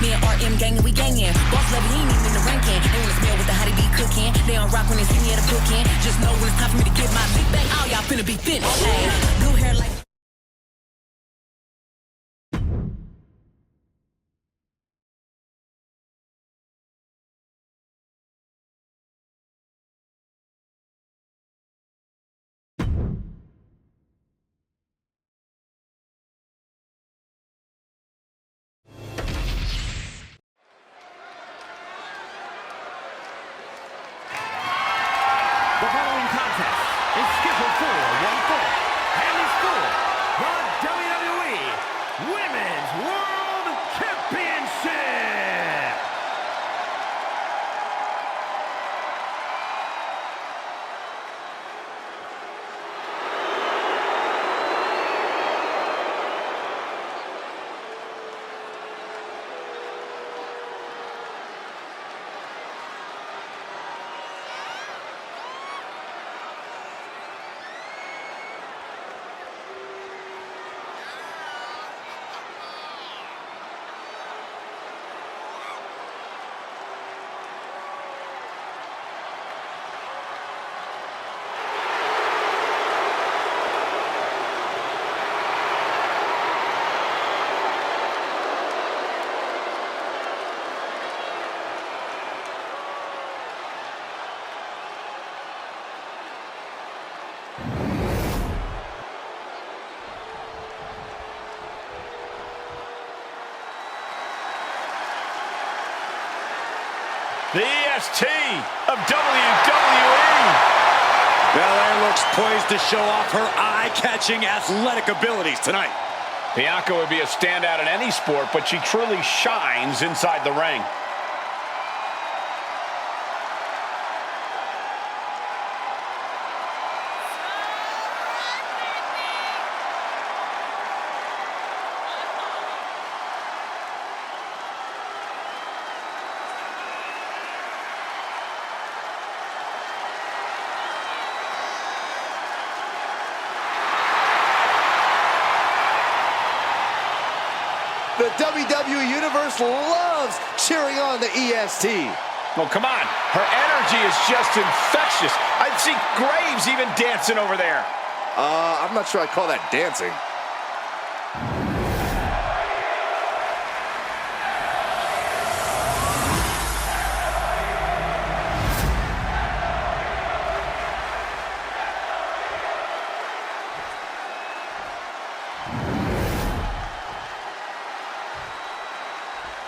Me and RM gangin', we gangin'. Boss love, he ain't even in the ranking. They wanna smell what the hottie be cooking. They don't rock when they see me at a cooking. Just know when it's time for me to get my big bang, all y'all finna be finished. Hey, blue hair like. The following contest is scheduled for one fall and is for the WWE Women's World Championship. The EST of WWE. Belair looks poised to show off her eye-catching athletic abilities tonight. Bianca would be a standout in any sport, but she truly shines inside the ring. The WWE Universe loves cheering on the EST. Well, come on. Her energy is just infectious. I'd see Graves even dancing over there. I'm not sure I'd call that dancing.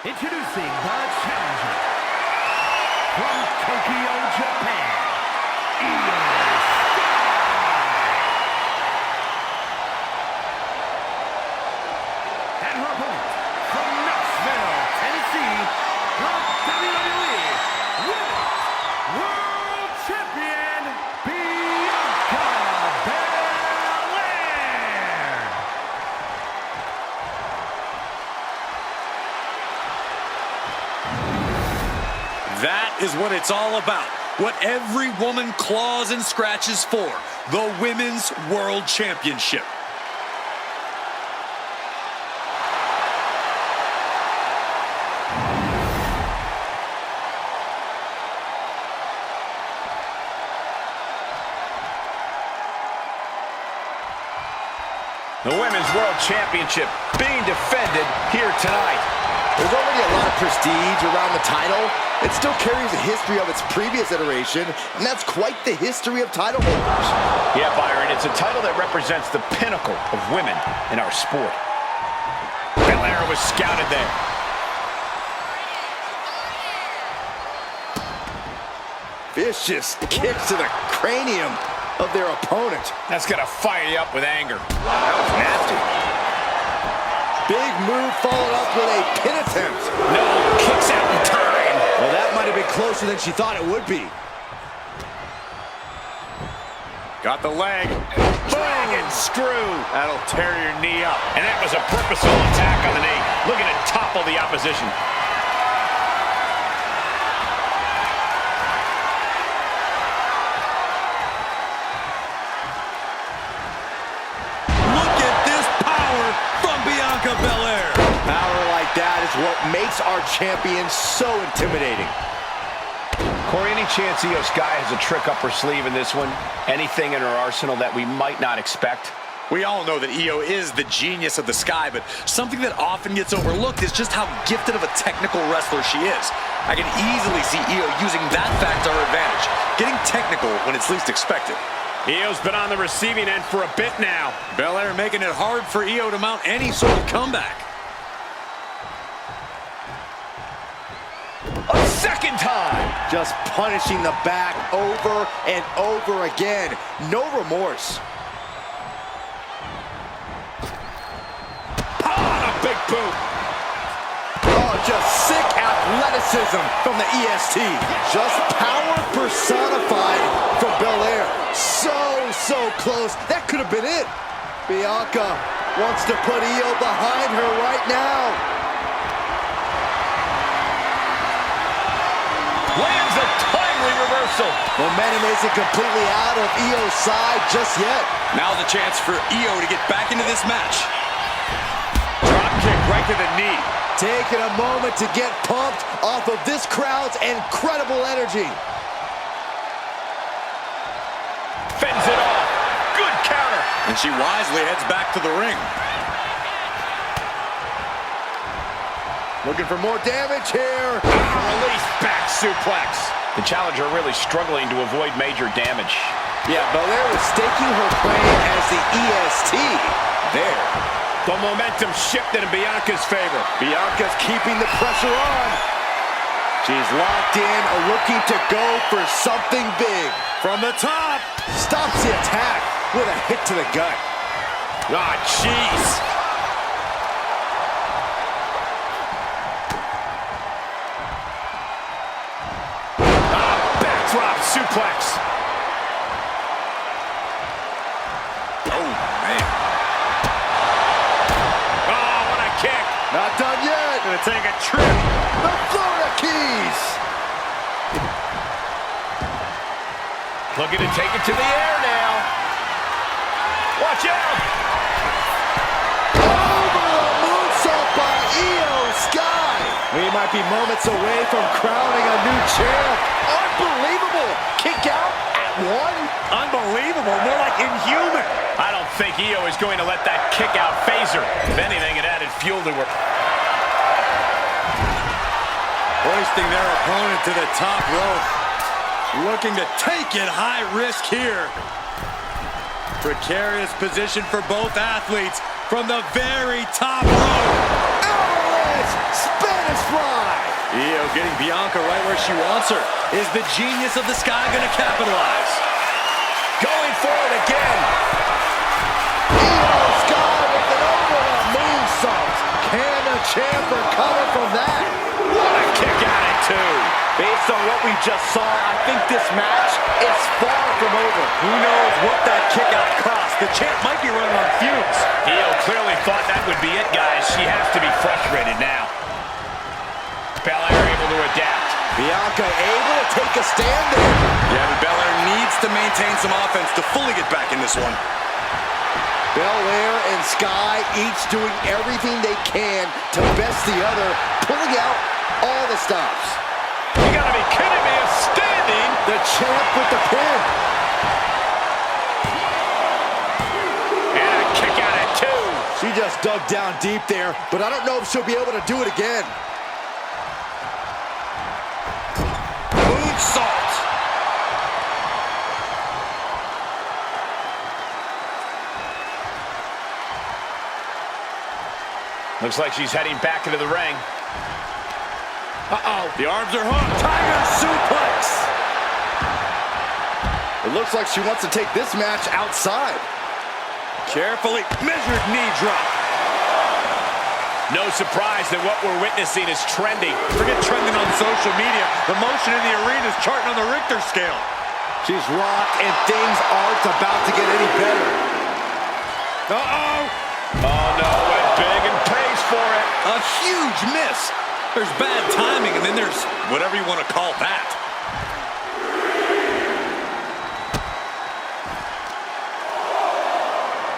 Introducing the challenger from Tokyo, Japan, EST. And her opponent from Knoxville, Tennessee, the WWE Women's World Champion, Bianca Belair. That is what it's all about. What every woman claws and scratches for. The Women's World Championship. The Women's World Championship being defended here tonight. There's already a lot of prestige around the title. It still carries a history of its previous iteration, and that's quite the history of title holders. Yeah, Byron, it's a title that represents the pinnacle of women in our sport. Belair was scouted there. Vicious kicks to the cranium of their opponent. That's gonna fire you up with anger. That was nasty. Big move followed up with a pin attempt. No, kicks out in time. Well, that might have been closer than she thought it would be. Got the leg. Dragon screw. That'll tear your knee up. And that was a purposeful attack on the knee. Looking to topple the opposition. Look at this power from Bianca Belair. Power like that is what makes our champion so intimidating. Corey, any chance Io Sky has a trick up her sleeve in this one? Anything in her arsenal that we might not expect? We all know that Io is the genius of the Sky, but something that often gets overlooked is just how gifted of a technical wrestler she is. I can easily see Io using that fact to her advantage, getting technical when it's least expected. Io's been on the receiving end for a bit now. Belair making it hard for Io to mount any sort of comeback. A second time! Just punishing the back over and over again. No remorse. A big boot. Oh, just sick athleticism from the EST. Just power personified from Belair. So close. That could have been it. Bianca wants to put Io behind her right now. Lands a timely reversal. Momentum isn't completely out of Io's side just yet. Now's a chance for Io to get back into this match. Drop kick right to the knee. Taking a moment to get pumped off of this crowd's incredible energy. Fends it off. Good counter. And she wisely heads back to the ring. Looking for more damage here. Release back suplex. The challenger really struggling to avoid major damage. Yeah, Belair is staking her claim as the EST. There. The momentum shifted in Bianca's favor. Bianca's keeping the pressure on. She's locked in, looking to go for something big. From the top. Stops the attack with a hit to the gut. Ah, jeez. Backdrop suplex. Oh, man. Oh, what a kick. Not done yet. Gonna take a trip. The Florida Keys. Looking to take it to the air now. Watch out. Over the moonsault by Io Sky. We might be moments away from crowning a new champ. Unbelievable. Kick out at one. Unbelievable. More like inhuman. I don't think Io is going to let that kick out phase her. If anything, it added fuel to her. Hoisting their opponent to the top rope. Looking to take it high risk here. Precarious position for both athletes from the very top rope. Avalanche Spanish Fly. Io getting Bianca right where she wants her. Is the genius of the Sky going to capitalize? Going for it again. Io Sky with an over the moonsault. Can the champ recover from that? What a kick out at two. Based on what we just saw, I think this match is far from over. Who knows what that kick out cost? The champ might be running on fumes. Io clearly thought that would be it, guys. She has to be frustrated now. Belair able to adapt. Bianca able to take a stand there. Yeah, but Belair needs to maintain some offense to fully get back in this one. Belair and Sky each doing everything they can to best the other, pulling out all the stops. You gotta be kidding me, a standing. The champ with the pin. And a kick out at two. She just dug down deep there, but I don't know if she'll be able to do it again. Moonsault. Looks like she's heading back into the ring. Uh-oh. The arms are hooked. Tiger suplex. It looks like she wants to take this match outside. Carefully measured knee drop. No surprise that what we're witnessing is trending. Forget trending on social media. The motion in the arena is charting on the Richter scale. She's rocked, and things aren't about to get any better. Uh-oh. Oh, no, went big and pays for it. A huge miss. There's bad timing, and then there's whatever you want to call that.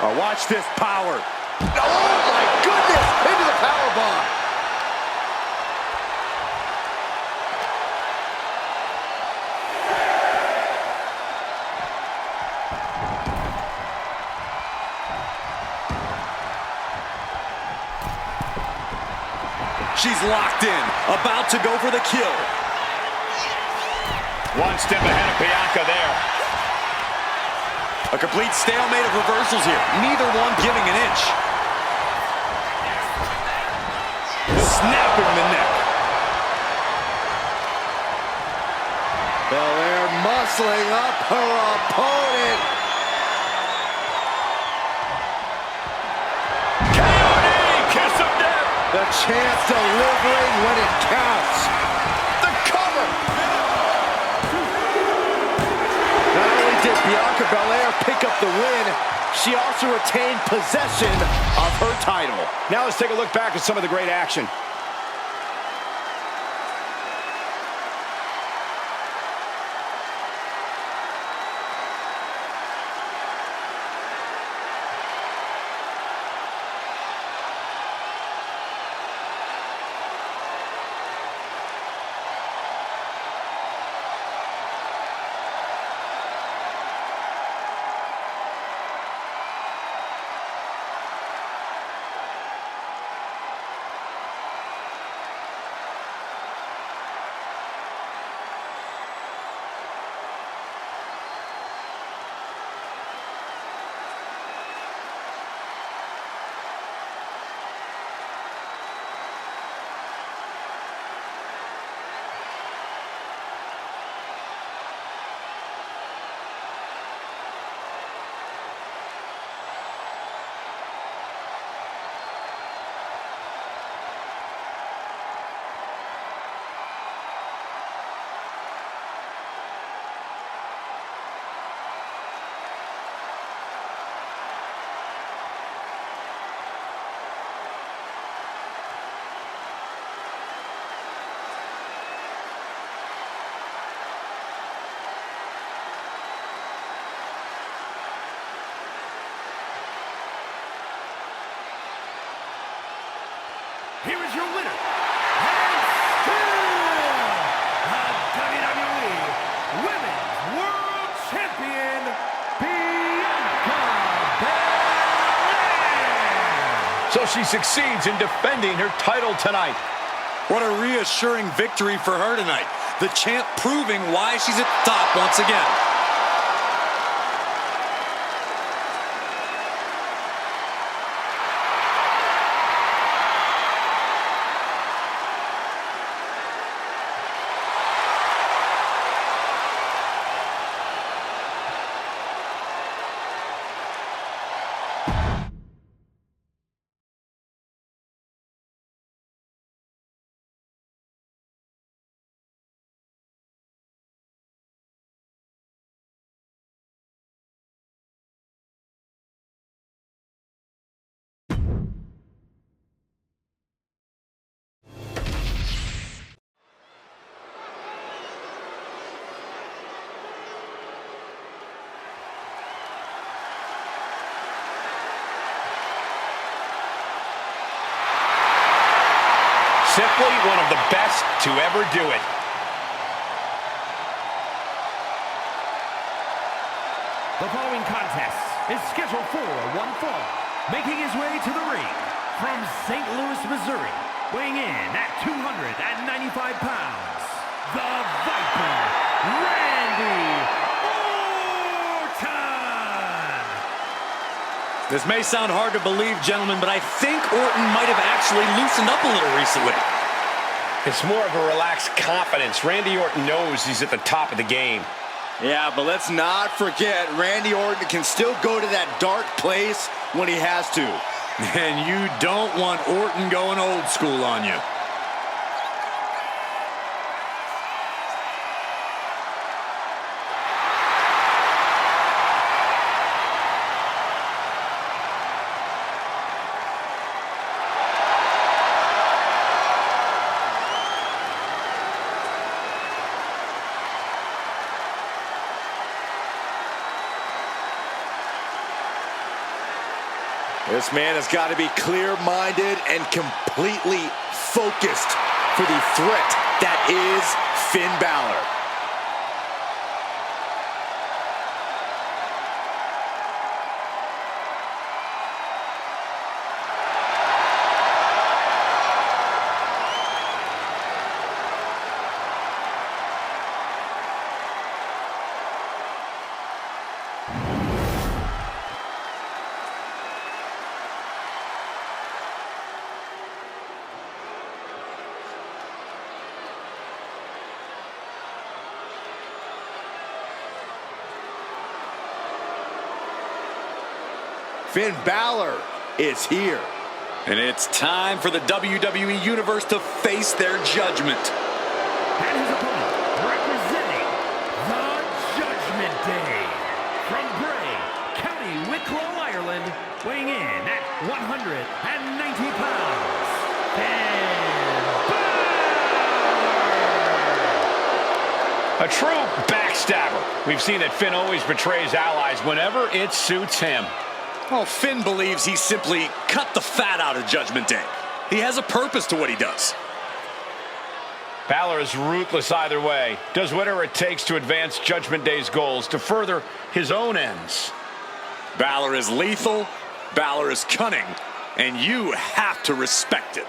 Oh, watch this power. Oh, my goodness! Into the powerbomb. She's locked in, about to go for the kill. One step ahead of Bianca there. A complete stalemate of reversals here. Neither one giving an inch. Snapping the neck. Belair muscling up her opponent. Kiss of death. The champ delivering when it counts. The cover. Not only did Bianca Belair pick up the win, she also retained possession of her title. Now let's take a look back at some of the great action. Here is your winner, and still the WWE Women's World Champion, Bianca Belair. So she succeeds in defending her title tonight. What a reassuring victory for her tonight. The champ proving why she's at the top once again. Simply one of the best to ever do it. The following contest is scheduled for one fall. Making his way to the ring from St. Louis, Missouri, weighing in at 295 pounds, the Viper, Randy Orton! This may sound hard to believe, gentlemen, but I think Orton might have actually loosened up a little recently. It's more of a relaxed confidence. Randy Orton knows he's at the top of the game. Yeah, but let's not forget, Randy Orton can still go to that dark place when he has to. And you don't want Orton going old school on you. This man has got to be clear-minded and completely focused for the threat that is Finn Bálor. Finn Bálor is here. And it's time for the WWE Universe to face their judgment. And his opponent, representing the Judgment Day, from Bray, County Wicklow, Ireland, weighing in at 190 pounds, Finn Bálor! A true backstabber. We've seen that Finn always betrays allies whenever it suits him. Well, Finn believes he simply cut the fat out of Judgment Day. He has a purpose to what he does. Bálor is ruthless either way. Does whatever it takes to advance Judgment Day's goals, to further his own ends. Bálor is lethal, Bálor is cunning, and you have to respect it.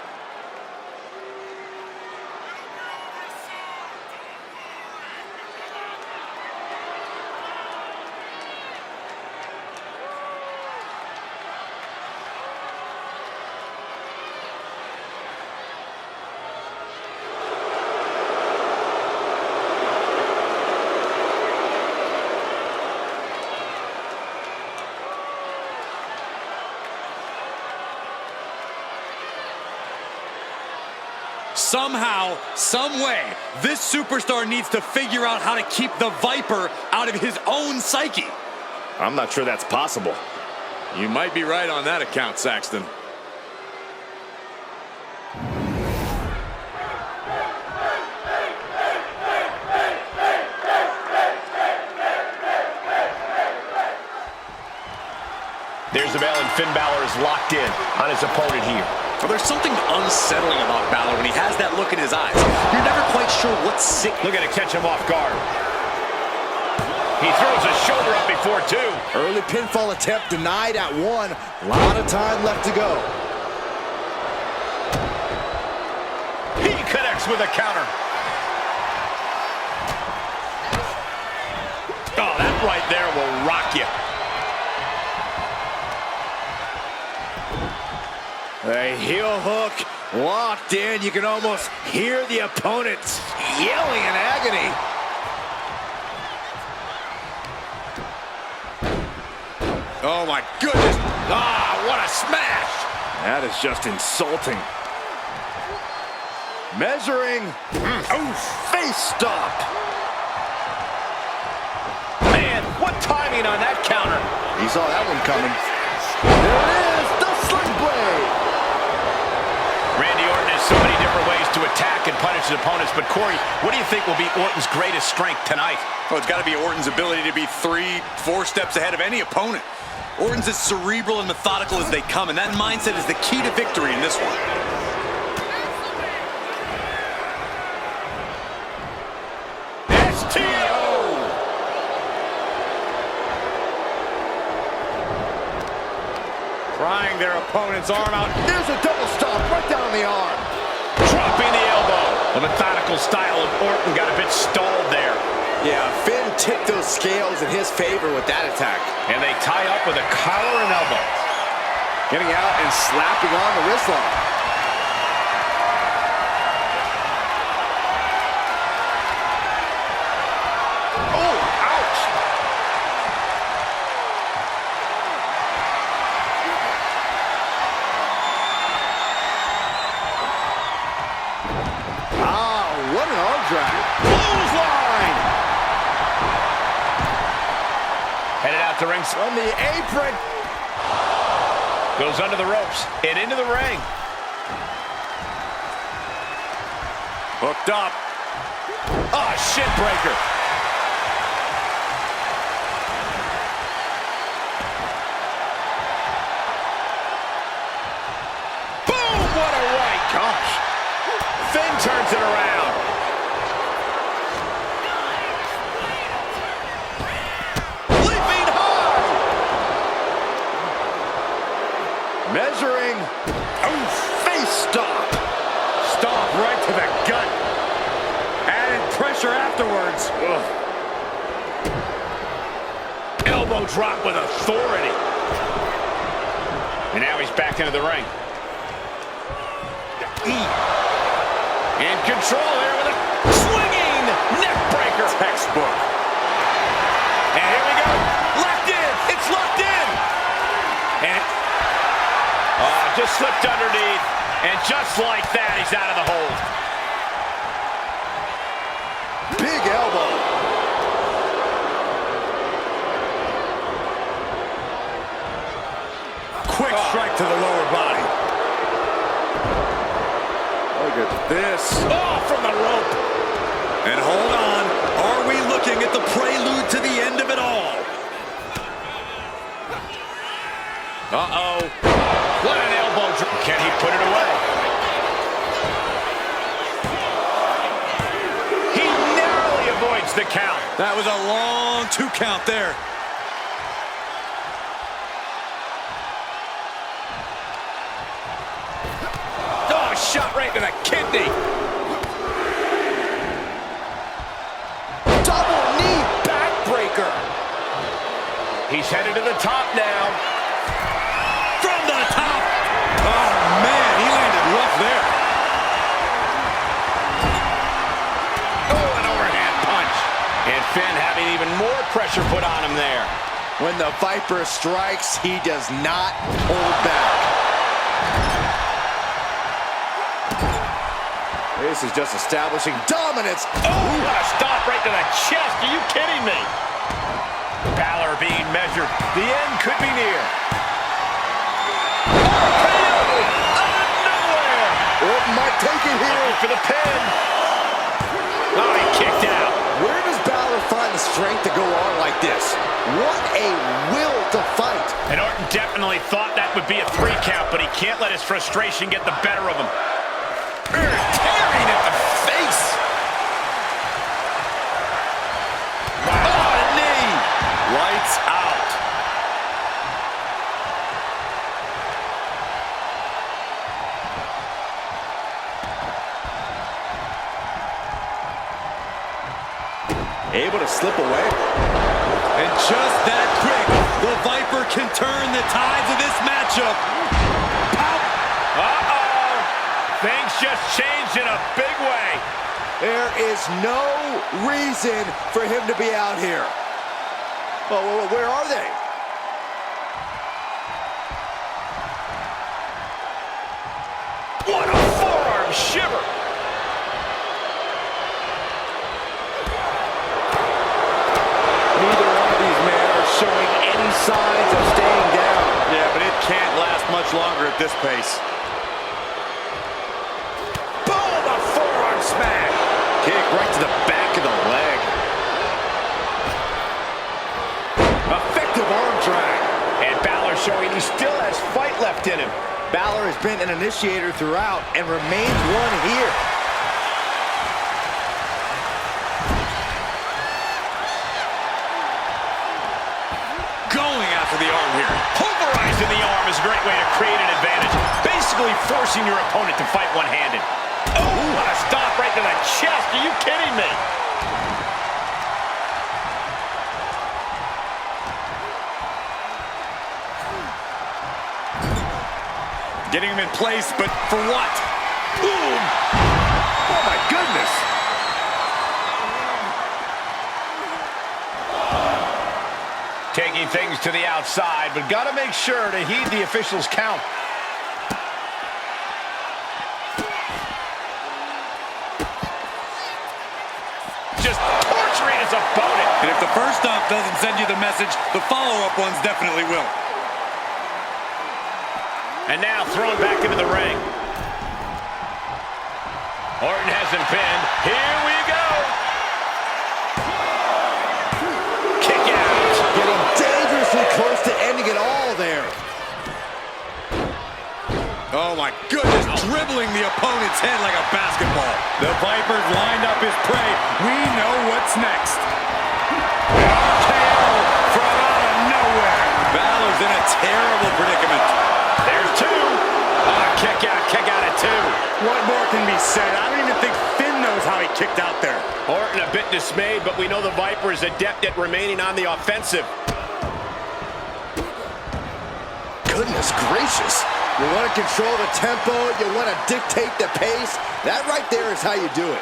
Somehow, some way, this superstar needs to figure out how to keep the Viper out of his own psyche. I'm not sure that's possible. You might be right on that account, Saxton. There's the bell, and Finn Bálor is locked in on his opponent here. Well, there's something unsettling about Bálor when he has that look in his eyes. You're never quite sure what's sick. Looking to catch him off guard. He throws his shoulder up before two. Early pinfall attempt denied at one. A lot of time left to go. He connects with a counter. Oh, that right there will rock you. A heel hook locked in. You can almost hear the opponents yelling in agony. Oh my goodness. Ah, what a smash. That is just insulting. Measuring. Face stop. Man, what timing on that counter. He saw that one coming. There it is, the sling blade. Randy Orton has so many different ways to attack and punish his opponents, but Corey, what do you think will be Orton's greatest strength tonight? Well, it's got to be Orton's ability to be 3-4 steps ahead of any opponent. Orton's as cerebral and methodical as they come, and that mindset is the key to victory in this one. STO! Prying their opponent's arm out. There's a double stop right down the arm. Dropping the elbow. The methodical style of Orton got a bit stalled there. Yeah, Finn tipped those scales in his favor with that attack. And they tie up with a collar and elbow. Getting out and slapping on the wrist lock. Oh, ouch! Ah, what an arm drag. Clothesline! Headed out to ring. From the apron. Goes under the ropes and into the ring. Hooked up. Ah, shin breaker. Boom! What a right. Gosh. Finn turns it around. Leaping high. Measuring. Oh, face stop. Stomp right to the gut. Added pressure afterwards. Ugh. Elbow drop with authority. And now he's back into the ring. In control here with a swinging neck breaker. Textbook. And here we go. Locked in. It's locked in. And Just like that, he's out of the hold. Big elbow. Quick strike to the lower body. Look at this. Oh, from the rope. And hold on, are we looking at the prelude to the end of it all? Uh-oh. What an elbow drop. Can he put it away? He narrowly avoids the count. That was a long 2 count there. Oh, shot right to the kidney. Double knee backbreaker. He's headed to the top now. From the top. Oh, man, he landed rough there. Oh, an overhand punch. And Finn having even more pressure put on him there. When the Viper strikes, he does not hold back. This is just establishing dominance. Oh, what a stop right to the chest. Are you kidding me? Bálor being measured. The end could be near. Orton might take it here. Looking for the pin. Oh, he kicked out. Where does Bálor find the strength to go on like this? What a will to fight. And Orton definitely thought that would be a 3 count, but he can't let his frustration get the better of him. Tearing at the face. Wow. Oh, a knee. Lights out. Able to slip away. And just that quick, the Viper can turn the tides of this matchup. Uh-oh. Things just changed in a big way. There is no reason for him to be out here. Oh, where are they? What a forearm shiver. Neither one of these men are showing any signs of staying down. Yeah, but it can't last much longer at this pace. Boom, a forearm smash. Kick right to the back of the leg. Effective arm drag. And Bálor showing he still has fight left in him. Bálor has been an initiator throughout and remains one here. Going after the arm here. Pulverizing the arm is a great way to create an advantage. Basically forcing your opponent to fight one-handed. Oh, what a stop right to the chest. Are you kidding me? Getting him in place, but for what? Boom! Oh, my goodness! Taking things to the outside, but got to make sure to heed the official's count. Just torturing his opponent. And if the first stomp doesn't send you the message, the follow-up ones definitely will. And now thrown back into the ring. Orton has him pinned. Here we go. Kick out. Getting dangerously close to ending it all there. Oh, my goodness, dribbling the opponent's head like a basketball. The Viper's lined up his prey. We know what's next. RKO from out of nowhere. Bálor's in a terrible predicament. There's 2. Kick out at 2. What more can be said? I don't even think Finn knows how he kicked out there. Orton a bit dismayed, but we know the Viper is adept at remaining on the offensive. Goodness gracious. You want to control the tempo, you want to dictate the pace. That right there is how you do it.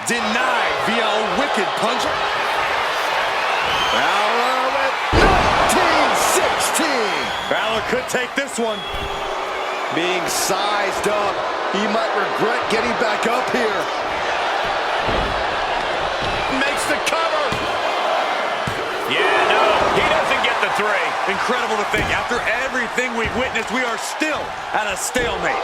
Denied via a wicked punch. Bálor with 1916. Bálor Balor could take this one. Being sized up, he might regret getting back up here. Makes the cover. Yeah, no, he doesn't get the 3. Incredible to think, after everything we've witnessed, we are still at a stalemate.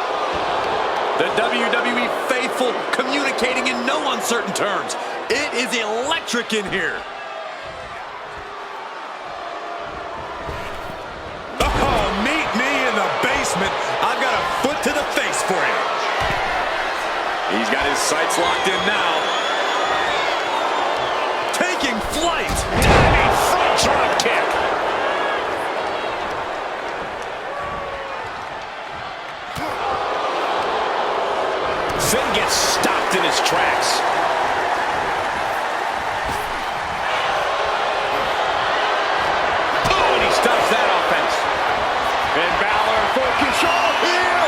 The WWE faithful communicating in no uncertain terms. It is electric in here. Oh, meet me in the basement. I've got a foot to the face for you. He's got his sights locked in now. Taking flight. Diving front drop kick. Finn gets stopped in his tracks. Oh, and he stops that offense. And Bálor full control here.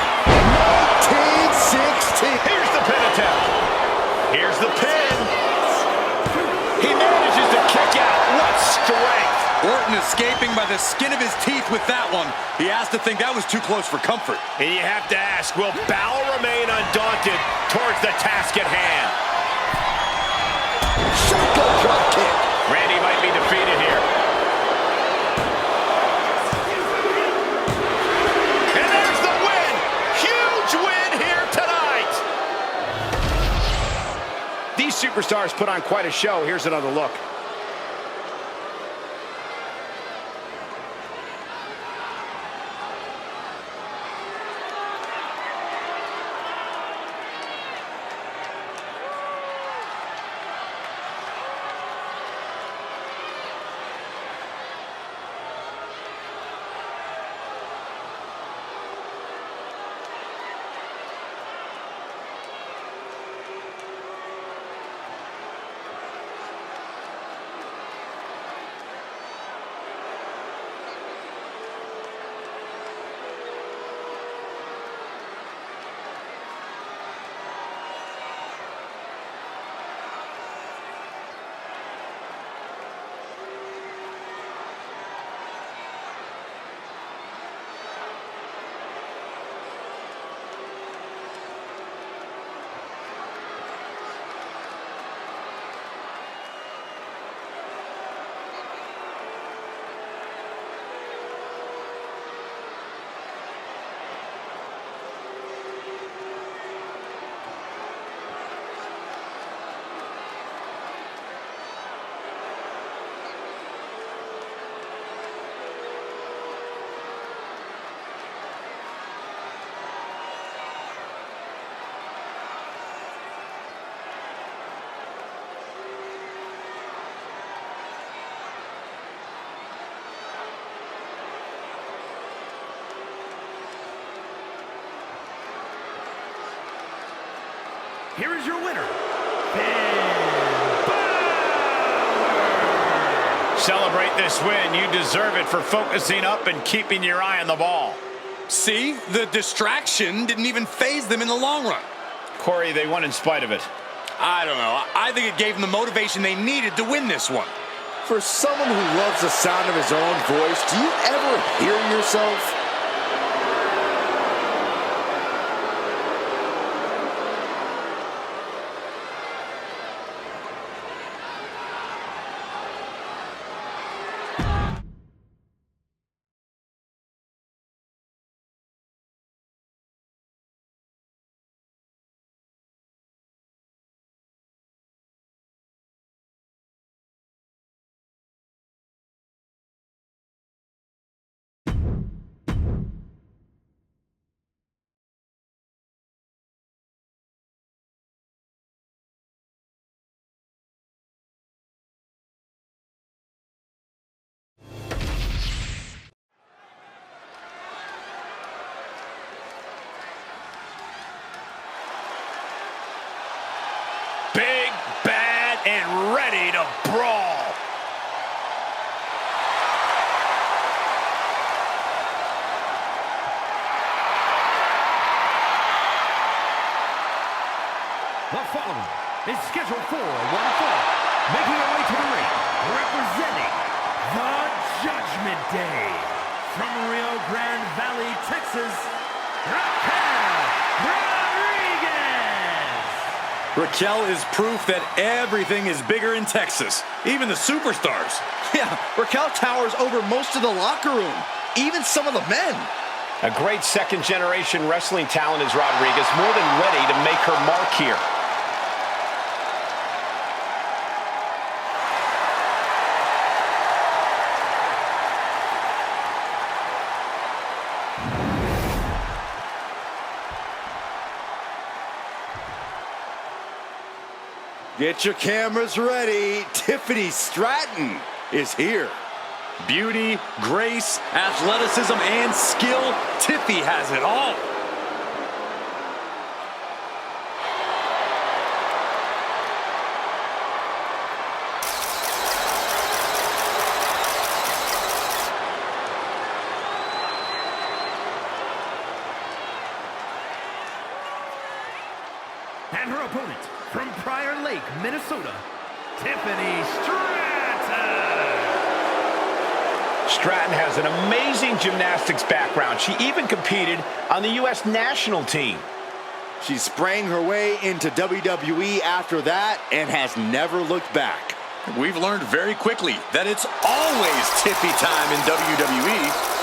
1916. Here's the pin attempt. Here's the pin. He manages to kick out. What strength. Orton escaping by the skin of his teeth with that one. He has to think that was too close for comfort. And you have to ask, will Bálor remain undaunted towards the task at hand? Shotgun drop kick. Randy might be defeated here. And there's the win! Huge win here tonight! These superstars put on quite a show. Here's another look. Here is your winner, Celebrate this win. You deserve it for focusing up and keeping your eye on the ball. See, the distraction didn't even faze them in the long run. Corey, they won in spite of it. I don't know. I think it gave them the motivation they needed to win this one. For someone who loves the sound of his own voice, do you ever hear yourself? Big, bad, and ready to brawl. The following is scheduled for one fall, making her way to the ring, representing the Judgment Day, from Rio Grande Valley, Texas, Raquel Rodriguez. Raquel is proof that everything is bigger in Texas, even the superstars. Yeah, Raquel towers over most of the locker room, even some of the men. A great second-generation wrestling talent is Rodriguez, more than ready to make her mark here. Get your cameras ready. Tiffany Stratton is here. Beauty, grace, athleticism, and skill. Tiffy has it all. And her opponent, from Prior Lake, Minnesota, Tiffany Stratton. Stratton has an amazing gymnastics background. She even competed on the U.S. national team. She sprang her way into WWE after that and has never looked back. We've learned very quickly that it's always Tiffy time in WWE.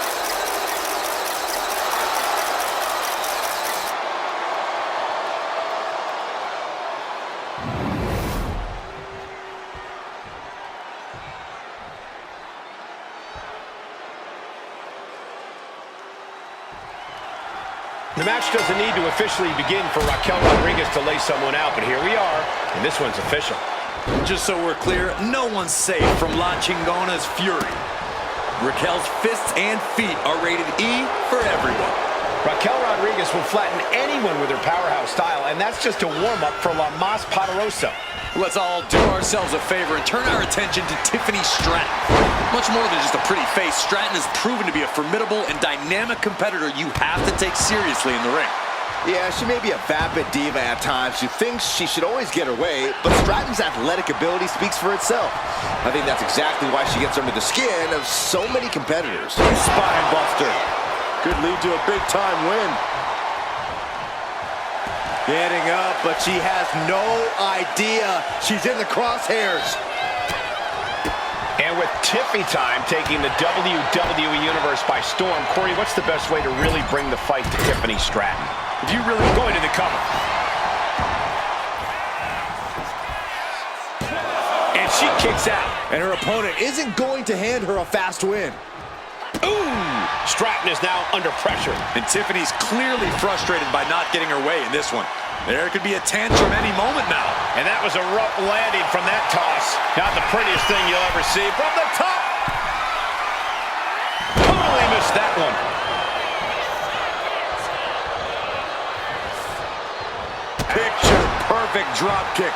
The match doesn't need to officially begin for Raquel Rodriguez to lay someone out, but here we are, and this one's official. Just so we're clear, no one's safe from La Chingona's fury. Raquel's fists and feet are rated E for everyone. Raquel Rodriguez will flatten anyone with her powerhouse style, and that's just a warm-up for La Mas Poderosa. Let's all do ourselves a favor and turn our attention to Tiffany Stratton. Much more than just a pretty face, Stratton has proven to be a formidable and dynamic competitor you have to take seriously in the ring. Yeah, she may be a vapid diva at times who thinks she should always get her way, but Stratton's athletic ability speaks for itself. I think that's exactly why she gets under the skin of so many competitors. Spine buster. Could lead to a big-time win. Getting up, but she has no idea she's in the crosshairs. And with Tiffy time taking the WWE Universe by storm, Corey, what's the best way to really bring the fight to Tiffany Stratton? If you really go into the cover. And she kicks out. And her opponent isn't going to hand her a fast win. Ooh! Stratton is now under pressure. And Tiffany's clearly frustrated by not getting her way in this one. There could be a tantrum any moment now. And that was a rough landing from that toss. Not the prettiest thing you'll ever see. From the top! Totally missed that one. Picture-perfect drop kick.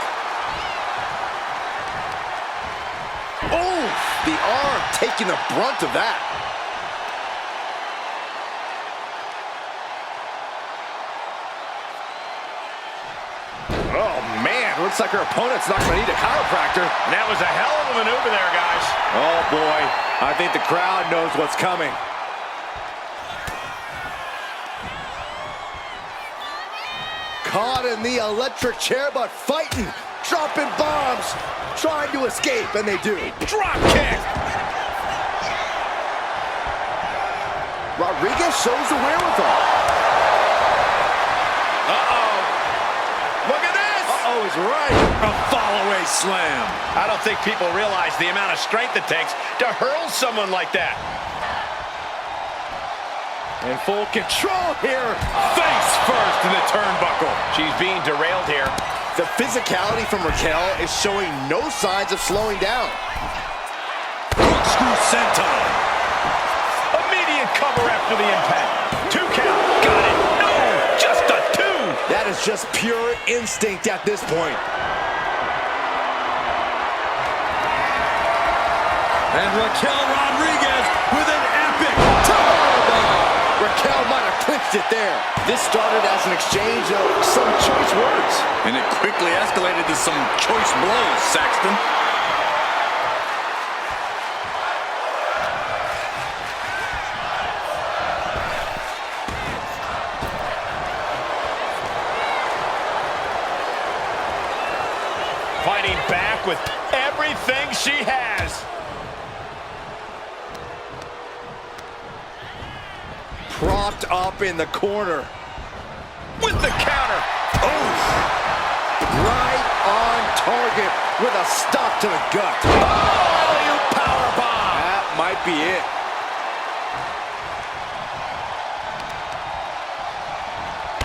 Oh, the arm taking the brunt of that. Oh, man, looks like her opponent's not going to need a chiropractor. And that was a hell of a maneuver there, guys. Oh, boy, I think the crowd knows what's coming. Caught in the electric chair, but fighting, dropping bombs, trying to escape, and they do. Drop kick. Rodriguez shows the wherewithal. Uh-oh. Look at this. Uh-oh is right. A fall-away slam. I don't think people realize the amount of strength it takes to hurl someone like that. In full control here. Face first in the turnbuckle. She's being derailed here. The physicality from Raquel is showing no signs of slowing down. Corkscrew senton. Immediate cover after the impact. 2 count. Got it. No, just a 2. That is just pure instinct at this point. And Raquel Rodriguez with an epic turbo. Raquel might have clinched it there. This started as an exchange of some choice words. And it quickly escalated to some choice blows, Saxton. back with everything she has. Propped up in the corner. With the counter. Right on target with a stop to the gut. Oh, you powerbomb. That might be it.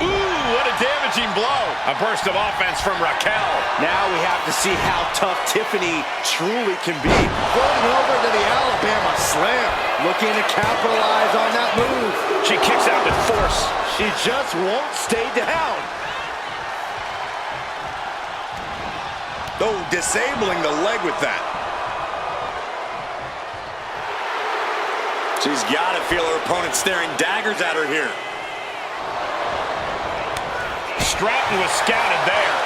Ooh, what a damaging blow. A burst of offense from Raquel. Now we have to see how tough Tiffany truly can be. Floating over to the Alabama Slam. Looking to capitalize on that move. She kicks out with force. She just won't stay down. Oh, disabling the leg with that. She's got to feel her opponent staring daggers at her here. Stratton was scouted there.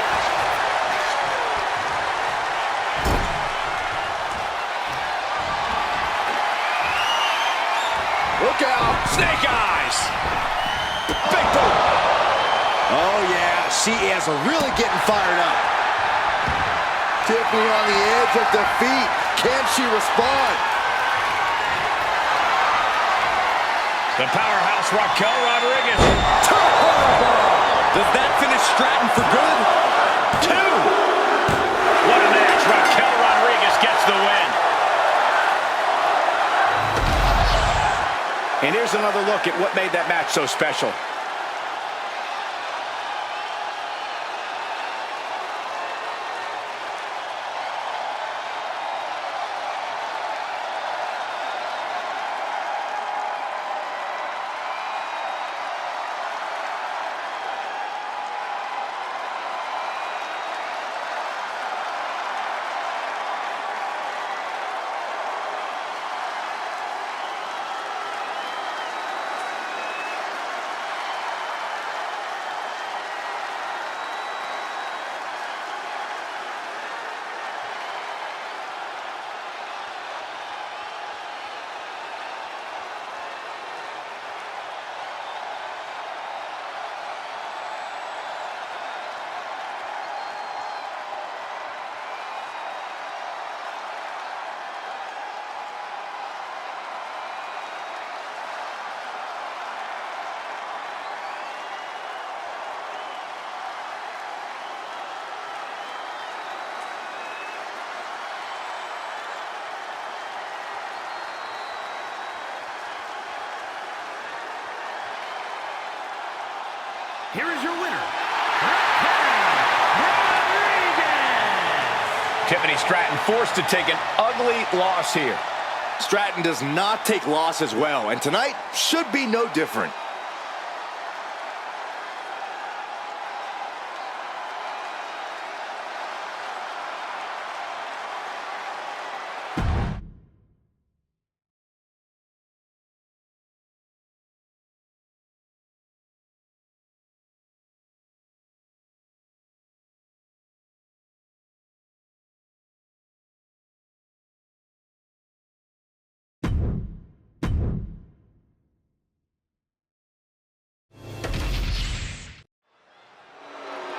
Look out. Snake eyes. Big boot. Oh, yeah. She is really getting fired up. Tiffany on the edge of defeat. Can she respond? The powerhouse Raquel Rodriguez. Does that finish Stratton for good? 2. What a match. Raquel Rodriguez gets the win. And here's another look at what made that match so special. Here is your winner, Raquel Rodriguez. Tiffany Stratton forced to take an ugly loss here. Stratton does not take losses well, and tonight should be no different.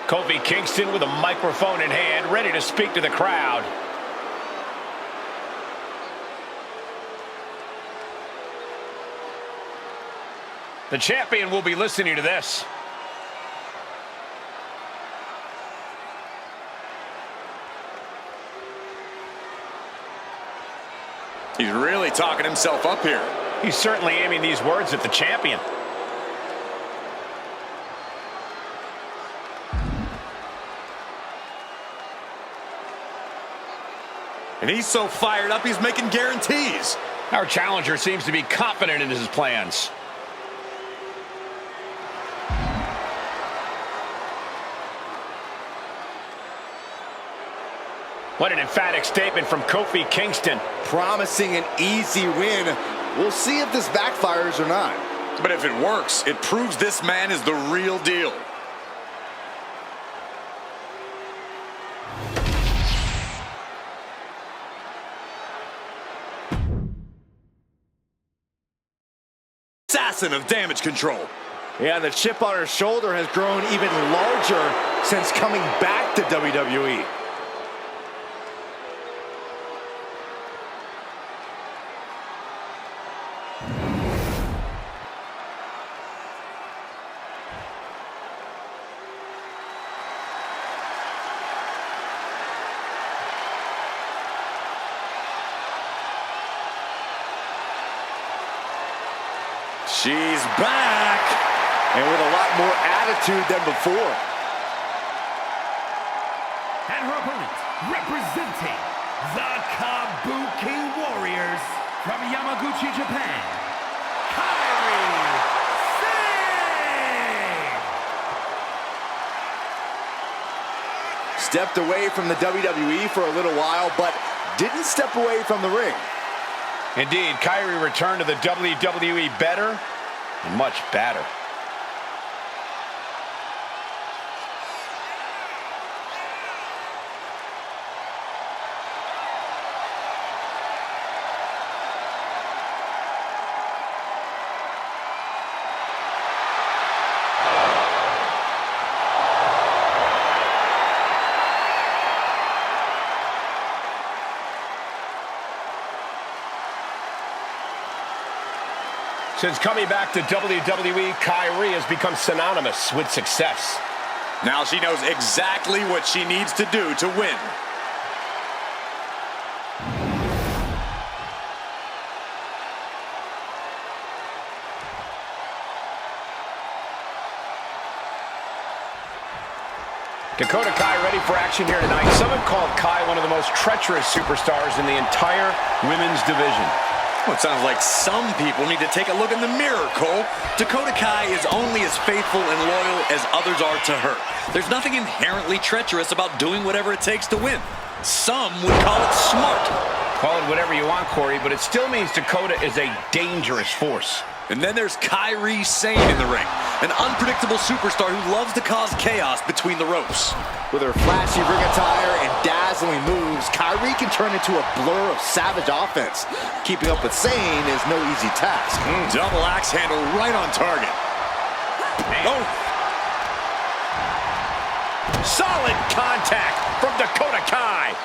Kofi Kingston with a microphone in hand, ready to speak to the crowd. The champion will be listening to this. He's really talking himself up here. He's certainly aiming these words at the champion. And he's so fired up, he's making guarantees. Our challenger seems to be confident in his plans. What an emphatic statement from Kofi Kingston. Promising an easy win. We'll see if this backfires or not. But if it works, it proves this man is the real deal. Assassin of damage control. Yeah, the chip on her shoulder has grown even larger since coming back to WWE. She's back. And with a lot more attitude than before. And her opponent, representing the Kabuki Warriors from Yamaguchi, Japan, Kairi Sane! Stepped away from the WWE for a little while, but didn't step away from the ring. Indeed, Kairi returned to the WWE better and much badder. Since coming back to WWE, Kairi has become synonymous with success. Now she knows exactly what she needs to do to win. Dakota Kai ready for action here tonight. Some have called Kai one of the most treacherous superstars in the entire women's division. Well, it sounds like some people need to take a look in the mirror, Cole. Dakota Kai is only as faithful and loyal as others are to her. There's nothing inherently treacherous about doing whatever it takes to win. Some would call it smart. Call it whatever you want, Corey, but it still means Dakota is a dangerous force. And then there's Kairi Sane in the ring, an unpredictable superstar who loves to cause chaos between the ropes. With her flashy ring attire and dazzling moves, Kairi can turn into a blur of savage offense. Keeping up with Sane is no easy task. Double axe handle right on target. Oh. Solid contact from Dakota Kai.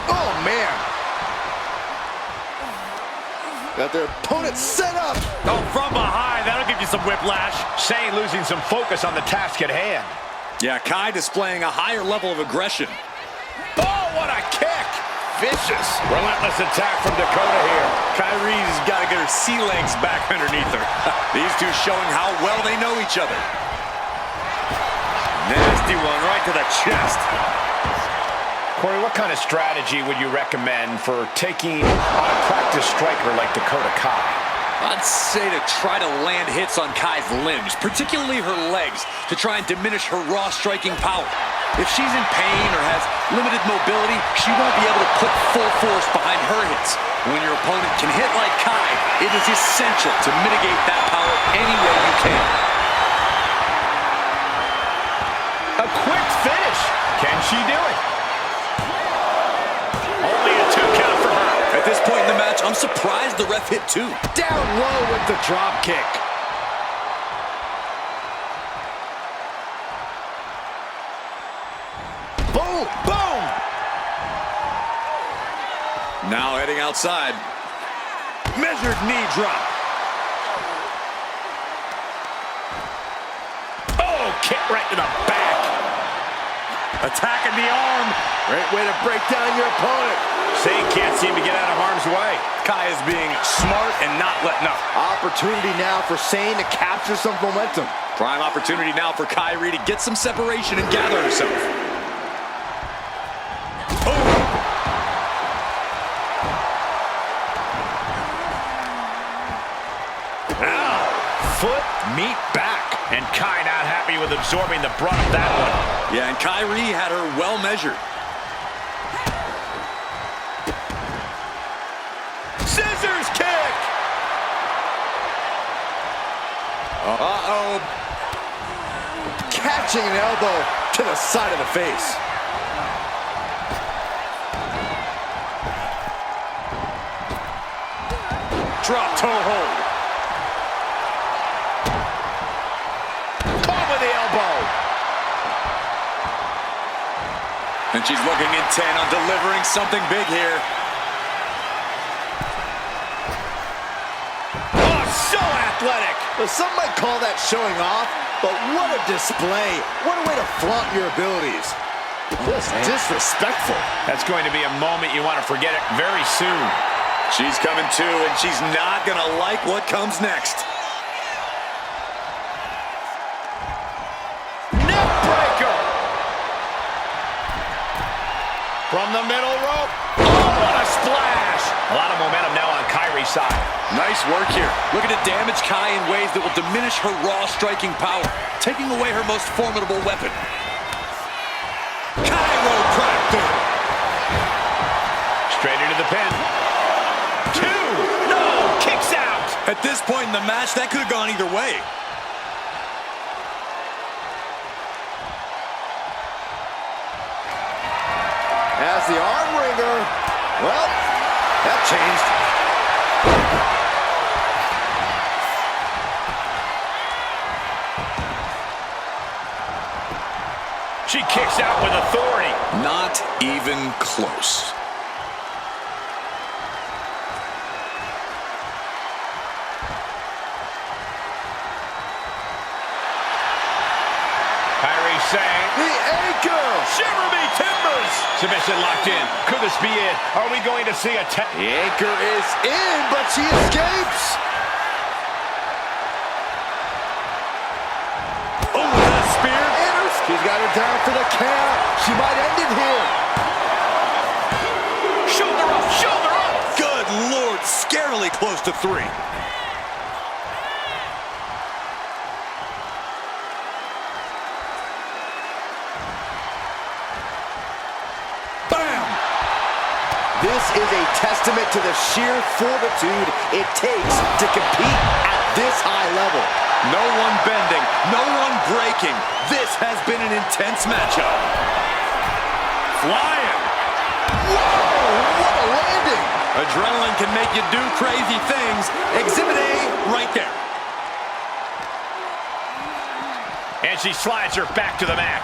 Oh, man. Got their opponent set up. Oh, from behind. That'll give you some whiplash. Sane losing some focus on the task at hand. Yeah, Kai displaying a higher level of aggression. Oh, what a kick! Vicious. Relentless attack from Dakota here. Kairi's got to get her sea legs back underneath her. These two showing how well they know each other. Nasty one right to the chest. Corey, what kind of strategy would you recommend for taking on a practice striker like Dakota Kai? I'd say to try to land hits on Kai's limbs, particularly her legs, to try and diminish her raw striking power. If she's in pain or has limited mobility, she won't be able to put full force behind her hits. When your opponent can hit like Kai, it is essential to mitigate that power any way you can. A quick finish. Can she do it? Only a 2 count for her. At this point in the match, I'm surprised the ref hit 2. Down low with the drop kick. Boom, boom. Now heading outside. Measured knee drop. Oh, kick right to the back. Attacking the arm. Great way to break down your opponent. Sane can't seem to get out of harm's way. Kai is being smart and not letting up. Opportunity now for Sane to capture some momentum. Prime opportunity now for Kairi to get some separation and gather herself. Oh! Ow! Foot, meet back. And Kai not happy with absorbing the brunt of that one. Yeah, and Kairi had her well measured. Scissors kick! Uh-oh. Catching an elbow to the side of the face. Drop toe hold. Caught with the elbow. And she's looking intent on delivering something big here. Oh, so athletic. Well, some might call that showing off, but what a display. What a way to flaunt your abilities. Just disrespectful. That's going to be a moment you want to forget it very soon. She's coming too, and she's not going to like what comes next. Neckbreaker! From the middle rope. Oh, what a splash! A lot of momentum now on Kairi's side. Nice work here. Looking to damage Kai in ways that will diminish her raw striking power, taking away her most formidable weapon. Chiropractor! Straight into the pin. 2! No! Kicks out! At this point in the match, that could have gone either way. As the arm wringer. Well, that changed. She kicks out with authority. Not even close. Kairi saying, The anchor! shiver me timbers! Submission locked in. Could this be it? Are we going to see a The anchor is in, but she escapes. Oh, that spear! She's got her down for the count. She might end it here. shoulder up, shoulder up? Good Lord, scarily close to 3. Bam! This is a testament to the sheer fortitude it takes to compete at this high level. No one bending, no one breaking. This has been an intense matchup. Flying. Whoa, what a landing! Adrenaline can make you do crazy things. Exhibit A right there. And she slides her back to the mat.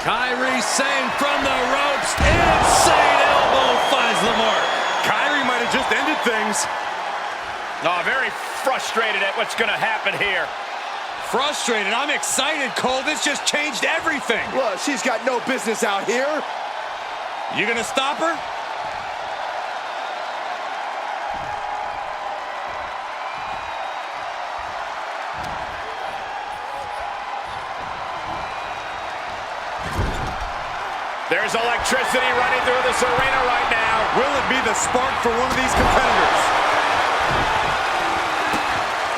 Kairi Sane from the ropes. Insane elbow finds the mark. Kairi might have just ended things. Oh, very frustrated at what's going to happen here. Frustrated. I'm excited, Cole. This just changed everything. Look, she's got no business out here. You gonna stop her? There's electricity running through this arena right now. Will it be the spark for one of these competitors?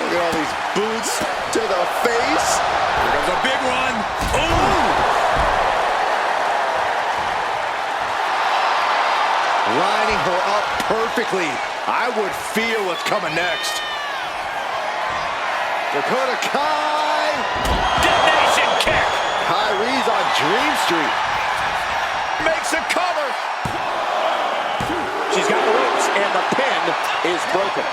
Look at all these boots to the face. Here comes a big one. Ooh! Lining her up perfectly. I would feel what's coming next. Dakota Kai. Detonation kick. Kairi's on Dream Street. Makes a cover. She's got the ropes, and the pin is broken.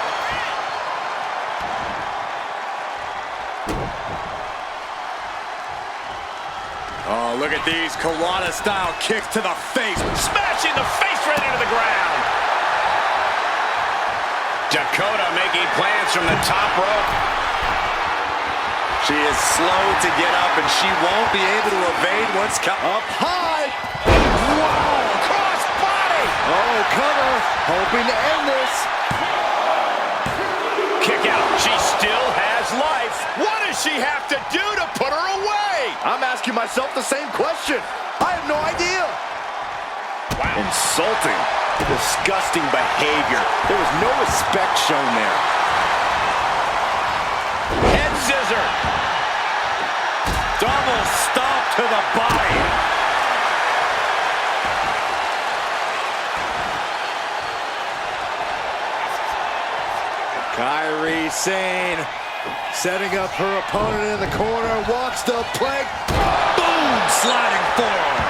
Oh, look at these Kawada-style kicks to the face. Smashing the face right into the ground. Dakota making plans from the top rope. She is slow to get up, and she won't be able to evade what's coming. Up high. Whoa, cross body. Oh, cover. Hoping to end this. Kick out. She still has life. What does she have to do to put her away? I'm asking myself the same question. I have no idea. Wow. Insulting. Disgusting behavior. There was no respect shown there. Head scissor. Double stomp to the body. Kairi Sane setting up her opponent in the corner, walks the plank. Boom! Sliding forward.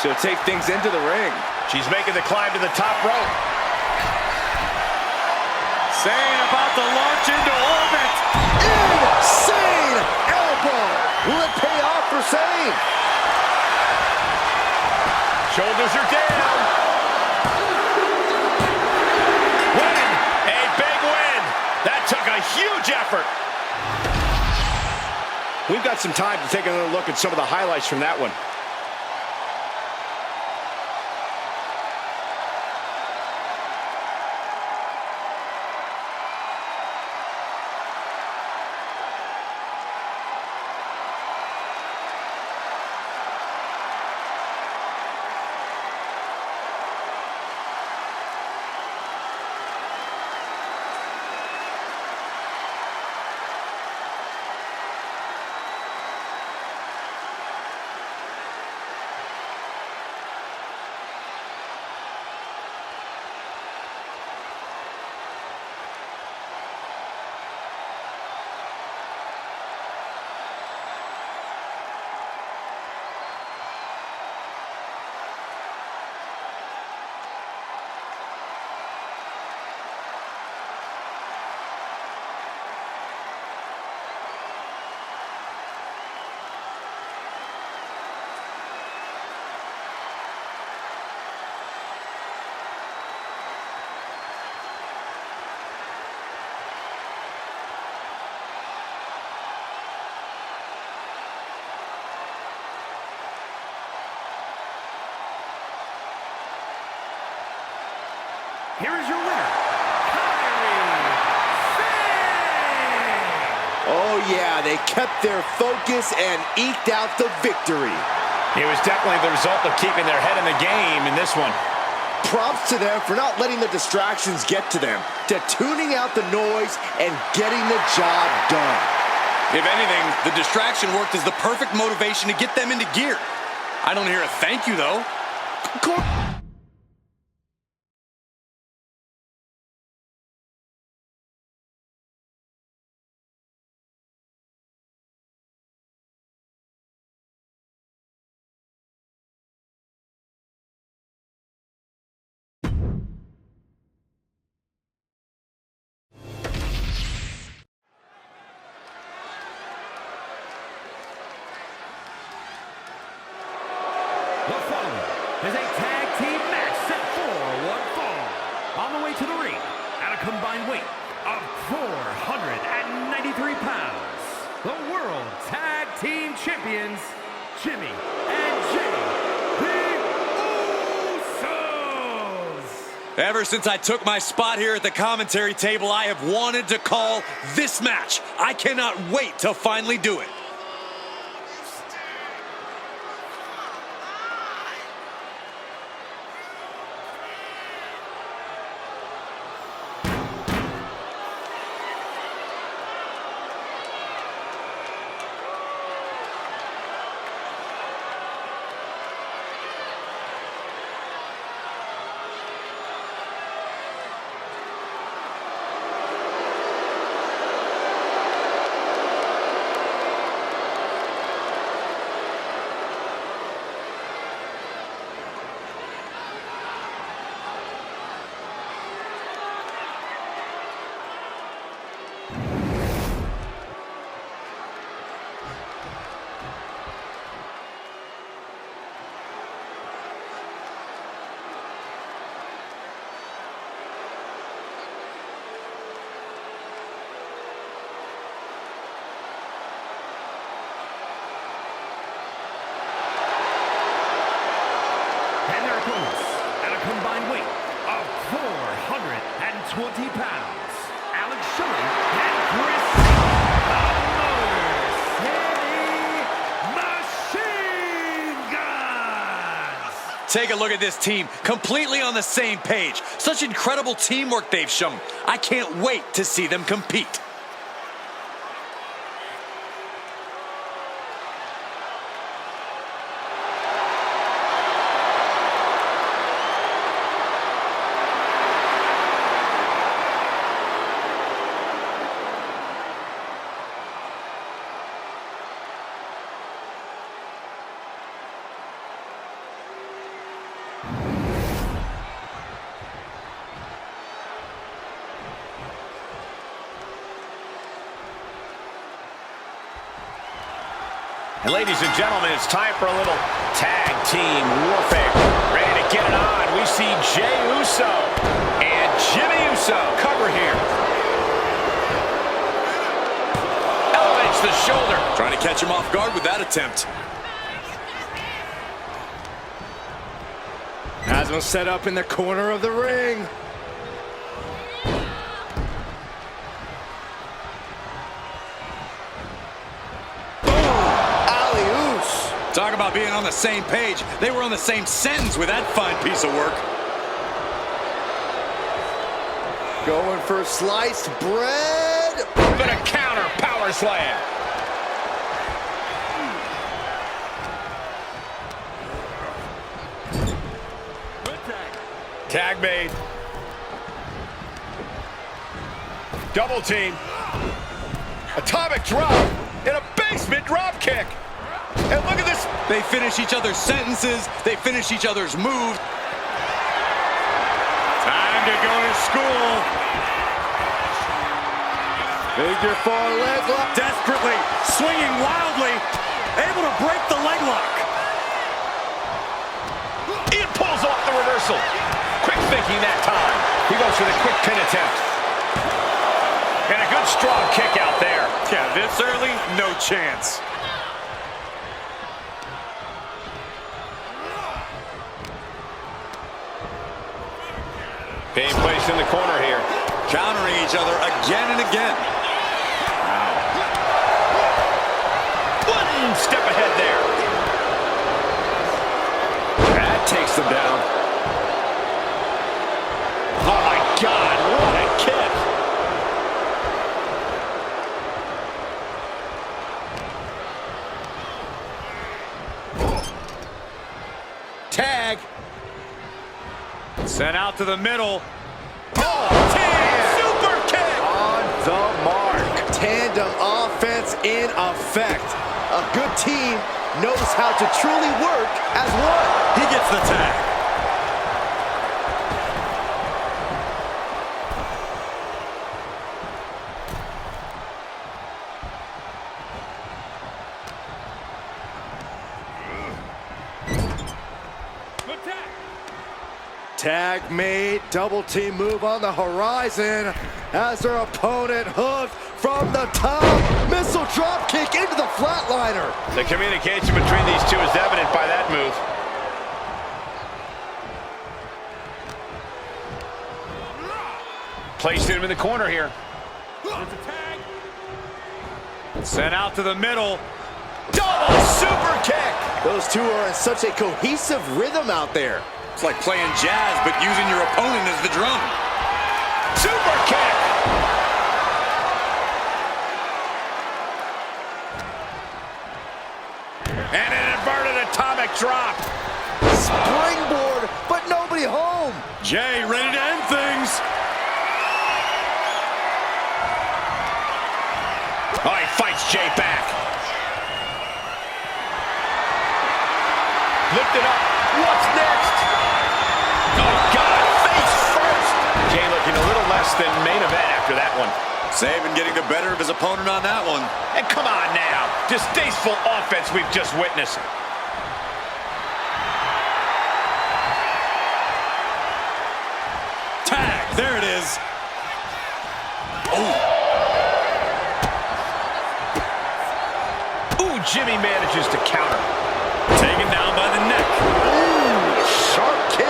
She'll take things into the ring. She's making the climb to the top rope. Sane about to launch into orbit. Insane elbow. Will it pay off for Sane? Shoulders are down. Win. A big win. That took a huge effort. We've got some time to take another look at some of the highlights from that one. here is your winner, Oh yeah, they kept their focus and eked out the victory. It was definitely the result of keeping their head in the game in this one. Props to them for not letting the distractions get to them, to tuning out the noise and getting the job done. If anything, the distraction worked as the perfect motivation to get them into gear. I don't hear a thank you, though. The following is a tag team match set for one fall. On the way to the ring, at a combined weight of 493 pounds, the World Tag Team Champions, Jimmy and Jay, the Usos. Ever since I took my spot here at the commentary table, I have wanted to call this match. I cannot wait to finally do it. And their opponents, at a combined weight of 420 pounds, Alex Shelley and Chris the Motor City Machine Guns. Take a look at this team, completely on the same page. Such incredible teamwork they've shown. I can't wait to see them compete. And ladies and gentlemen, it's time for a little tag team warfare. Ready to get it on. We see Jey Uso and Jimmy Uso. Cover here. Elevates the shoulder. Trying to catch him off guard with that attempt. Has him set up in the corner of the ring. Talk about being on the same page. They were on the same sentence with that fine piece of work. Going for sliced bread. But a counter power slam. Tag made. Double team. Atomic drop. And a basement drop kick. And look at this. They finish each other's sentences. They finish each other's moves. Time to go to school. Figure 4 leg lock. Desperately, swinging wildly, able to break the leg lock. Ian pulls off the reversal. Quick thinking that time. He goes for the quick pin attempt. And a good strong kick out there. Yeah, this early, no chance. Being placed in the corner here. Countering each other again and again. One step ahead there. That takes them down. Oh my God, what a kick. Tag. Sent out to the middle. Super kick! On the mark. Tandem offense in effect. A good team knows how to truly work as one. He gets the tag. Tag made, double team move on the horizon as their opponent hooked from the top. Missile drop kick into the flatliner. The communication between these two is evident by that move. Placed him in the corner here. Sent out to the middle. Double super kick. Those two are in such a cohesive rhythm out there. It's like playing jazz, but using your opponent as the drum. Super kick. And an inverted atomic drop. Springboard, but nobody home. Jay ready to end things. Oh, he fights Jay back. Lift it up. What's next? Oh, God, face first. Jay looking a little less than main event after that one. Saban getting the better of his opponent on that one. And come on now. Distasteful offense we've just witnessed. Tag, there it is. Ooh, Jimmy manages to counter. Taken down by the neck. Ooh, sharp kick.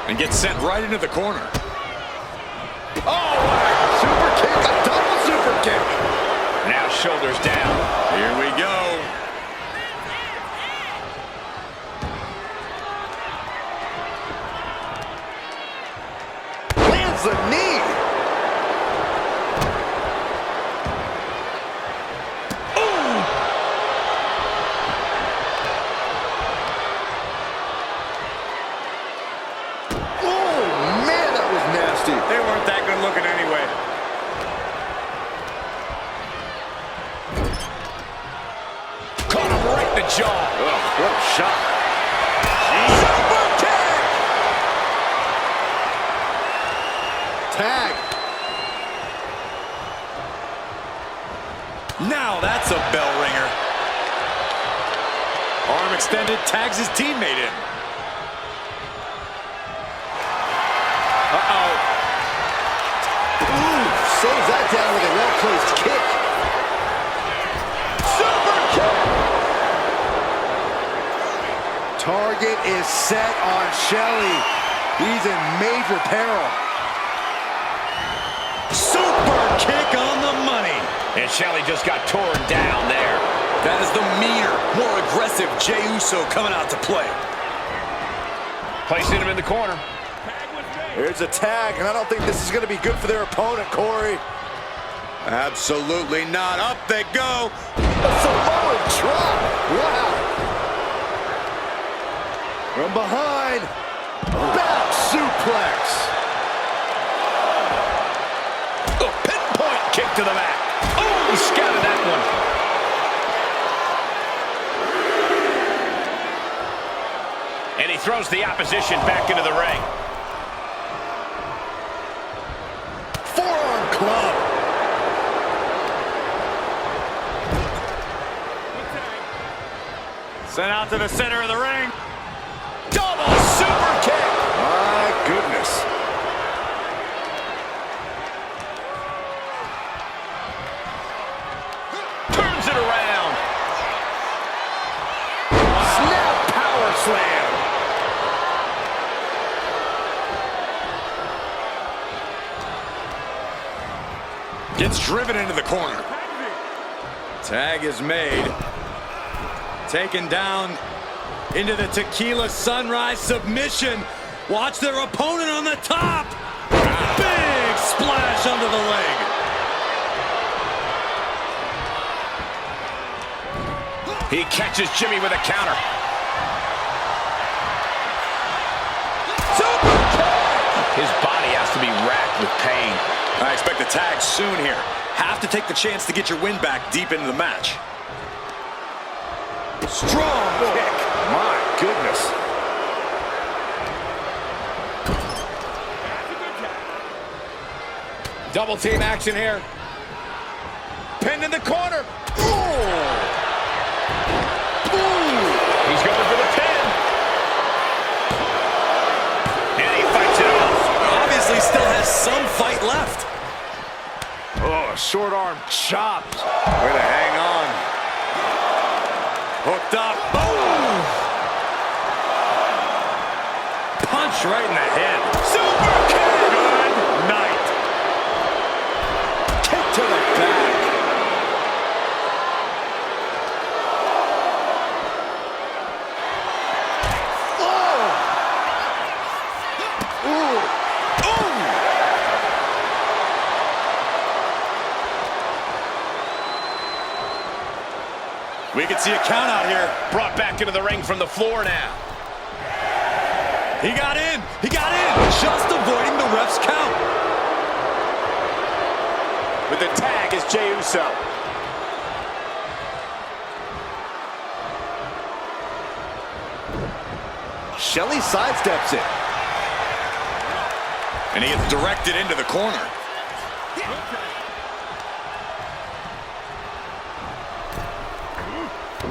And gets sent right into the corner. Oh, what a super kick, a double super kick. Now shoulders down. Here we go. Lands the knee. They weren't that good looking anyway. Caught him right in the jaw. Oh, what a shot. Super kick! Tag. Now that's a bell ringer. Arm extended, tags his teammate in. Uh-oh. Ooh, saves that down with a well-placed kick. Super kick! Target is set on Shelley. He's in major peril. Super kick on the money. And Shelley just got torn down there. That is the meaner, more aggressive Jey Uso coming out to play. Placing him in the corner. Here's a tag, and I don't think this is going to be good for their opponent, Corey. Absolutely not. Up they go. A Samoan drop. Wow. From behind. Back suplex. A pinpoint kick to the back. Oh, he scouted that one. And he throws the opposition back into the ring. Forearm club. Sent out to the center of the ring. Double super kick. My goodness. Turns it around. Snap power slam. Gets driven into the corner. Tag is made. Taken down into the Tequila Sunrise submission. Watch their opponent on the top. Big splash under the leg. He catches Jimmy with a counter. Super kick! His body has to be racked with pain. I expect a tag soon here. Have to take the chance to get your win back deep into the match. Strong kick. My goodness. Double team action here. Pinned in the corner. He's going for the pin. And he fights it off. Obviously still has some fight left. Oh, short arm chop. Way to hang on. Hooked up. Boom! Punch right in the head. Super kick. Good night. Kick to the back. We can see a count out here. Brought back into the ring from the floor now. He got in. He got in. Just avoiding the ref's count. With the tag is Jey Uso. Shelly sidesteps it. And he gets directed into the corner.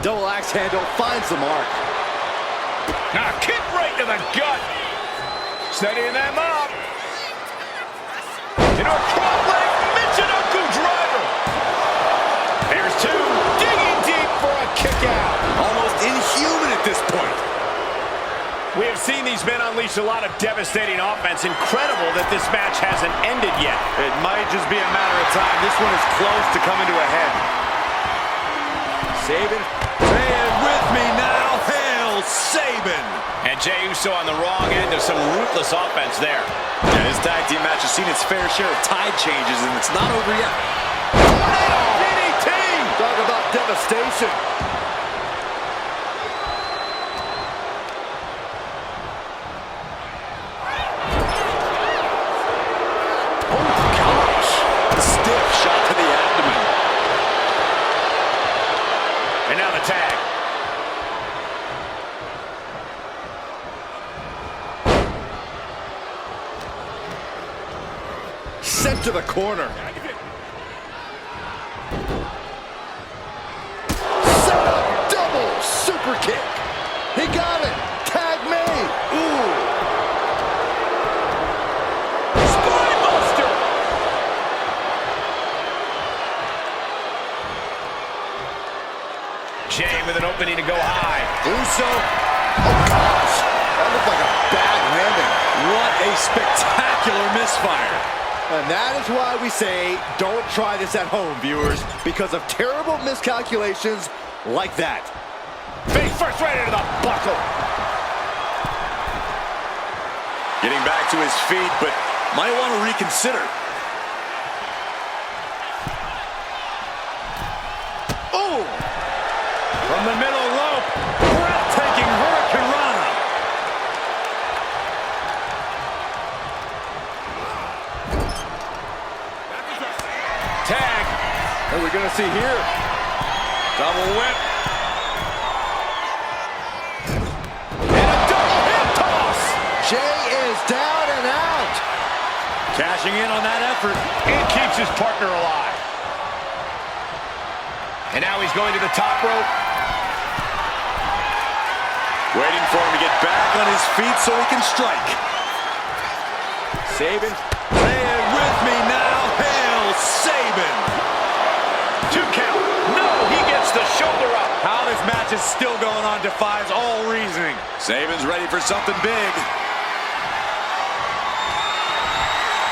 Double axe handle finds the mark. Now kick right to the gut. Steadying them up. Into a front leg Michinoku driver. There's two. Digging deep for a kick out. Almost inhuman at this point. We have seen these men unleash a lot of devastating offense. Incredible that this match hasn't ended yet. It might just be a matter of time. This one is close to coming to a head. Sabin. Say it with me now. Hail Sabin. And Jey Uso on the wrong end of some ruthless offense there. Yeah, this tag team match has seen its fair share of tide changes, and it's not over yet. DDT! Talk about devastation. Stiff shot to the abdomen. And now the tag. Sent to the corner. Set up double super kick. He got it. Tag made. Ooh. Spine buster. Jey with an opening to go high. Uso. Oh gosh. That looked like a bad landing. What a spectacular misfire. And that is why we say don't try this at home, viewers, because of terrible miscalculations like that. Face first right into the buckle. Getting back to his feet, but might want to reconsider. Oh! From the middle rope, breathtaking Hurricane Rana. Tag. What are we going to see here? Double whip. And a double hip toss. Jey is down and out. Cashing in on that effort. And keeps his partner alive. And now he's going to the top rope. Waiting for him to get back on his feet so he can strike. Sabin. Say it with me now. Hail Sabin. 2 count. No, he gets the shoulder up. How this match is still going on defies all reasoning. Sabin's ready for something big.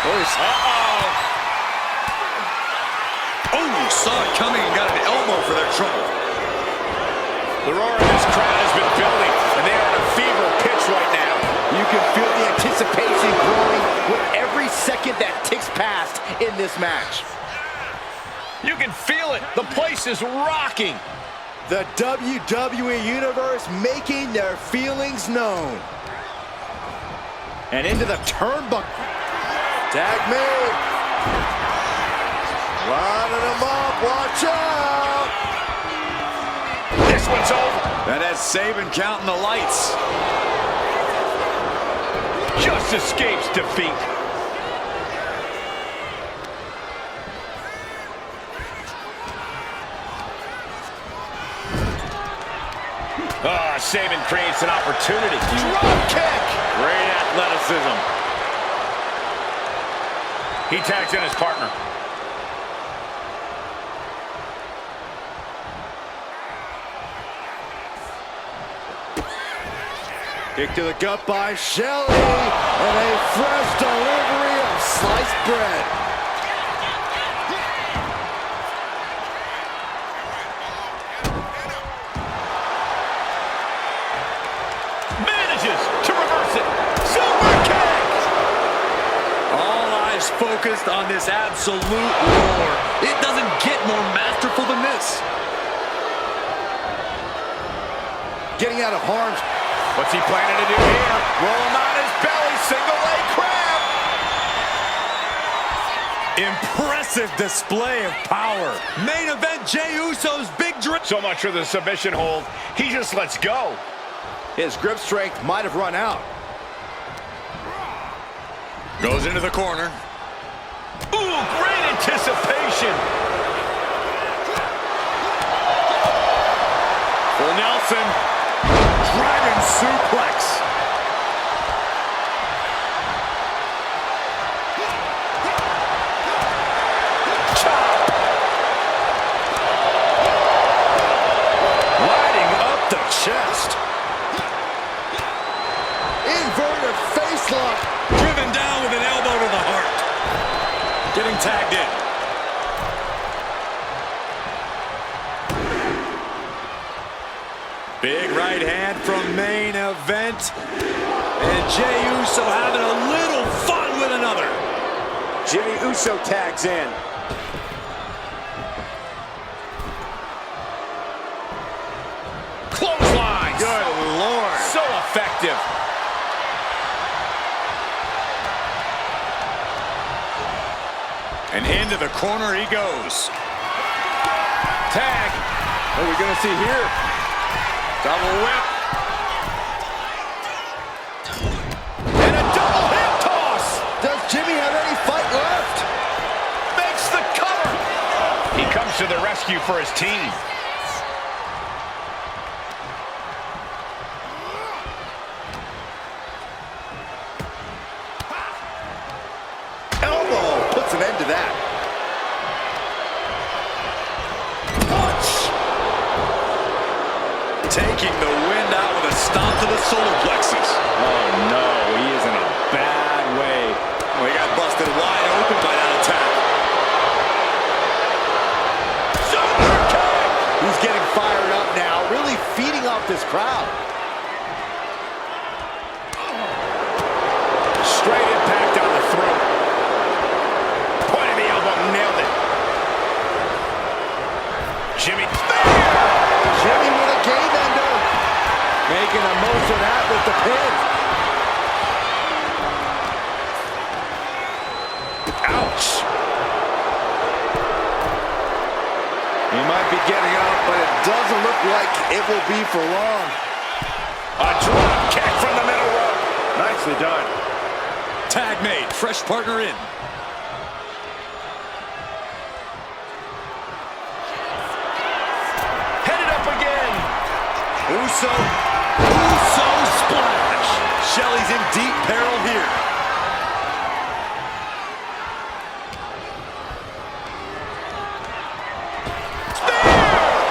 Uh-oh. Oh, saw it coming and got an elbow for their trouble. The roar of this crowd has been building, and they are at a fever pitch right now. You can feel the anticipation growing with every second that ticks past in this match. You can feel it. The place is rocking. The WWE Universe making their feelings known. And into the turnbuckle. Tag made. Lining them up. Watch out. This one's over. That has Saban counting the lights. Just escapes defeat. Saban creates an opportunity. Drop kick. Great athleticism. He tags in his partner. Kick to the gut by Shelley. And a fresh delivery of sliced bread. Focused on this absolute roar. It doesn't get more masterful than this. Getting out of harm's. What's he planning to do here? Roll him on his belly, single leg crab. Impressive display of power. Main event Jey Uso's big drip. So much for the submission hold. He just lets go. His grip strength might have run out. Goes into the corner. Ooh, great anticipation. Full Nelson. Dragon suplex. Chop. Lighting up the chest. Inverted face lock. Driven down with an elbow to the heart. Getting tagged in. Big right hand from main event. And Jey Uso having a little fun with another. Jimmy Uso tags in. Clothesline. Good Lord. So effective. And into the corner he goes. Tag. What are we going to see here? Double whip. And a double hip toss. Does Jimmy have any fight left? Makes the cover. He comes to the rescue for his team. Elbow puts an end to that. Taking the wind out with a stomp to the solar plexus. Oh no, he is in a bad way. Oh, he got busted wide open by that attack. Super kick! He's getting fired up now, really feeding off this crowd. Straight impact down the throat. Point of the elbow, nailed it. Jimmy. Jimmy with a game ender. Making the most of that with the pin. Ouch. He might be getting up, but it doesn't look like it will be for long. A drop kick from the middle rope. Nicely done. Tag made. Fresh partner in. Headed up again. Uso splash. Shelley's in deep peril here.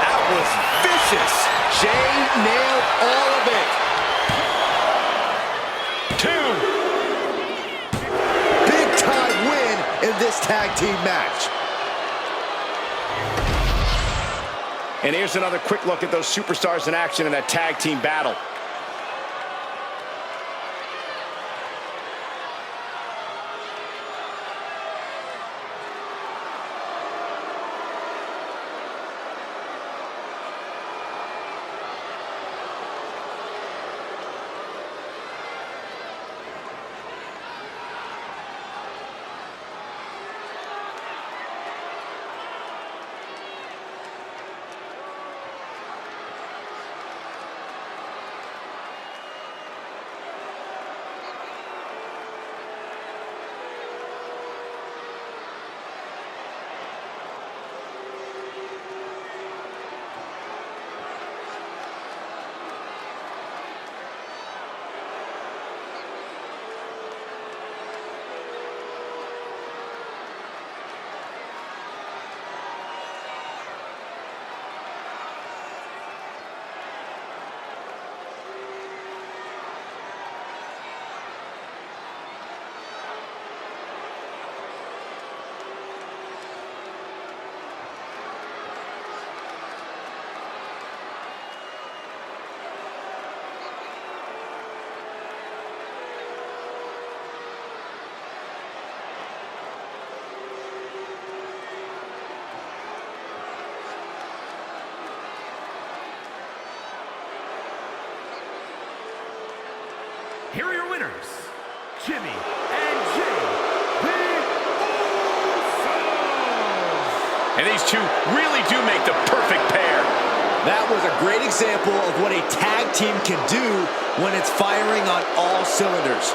That was vicious. Jey nailed all of it. 2. Big time win in this tag team match. And here's another quick look at those superstars in action in that tag team battle. Here are your winners, Jimmy and Jay, the Usos. And these two really do make the perfect pair. That was a great example of what a tag team can do when it's firing on all cylinders.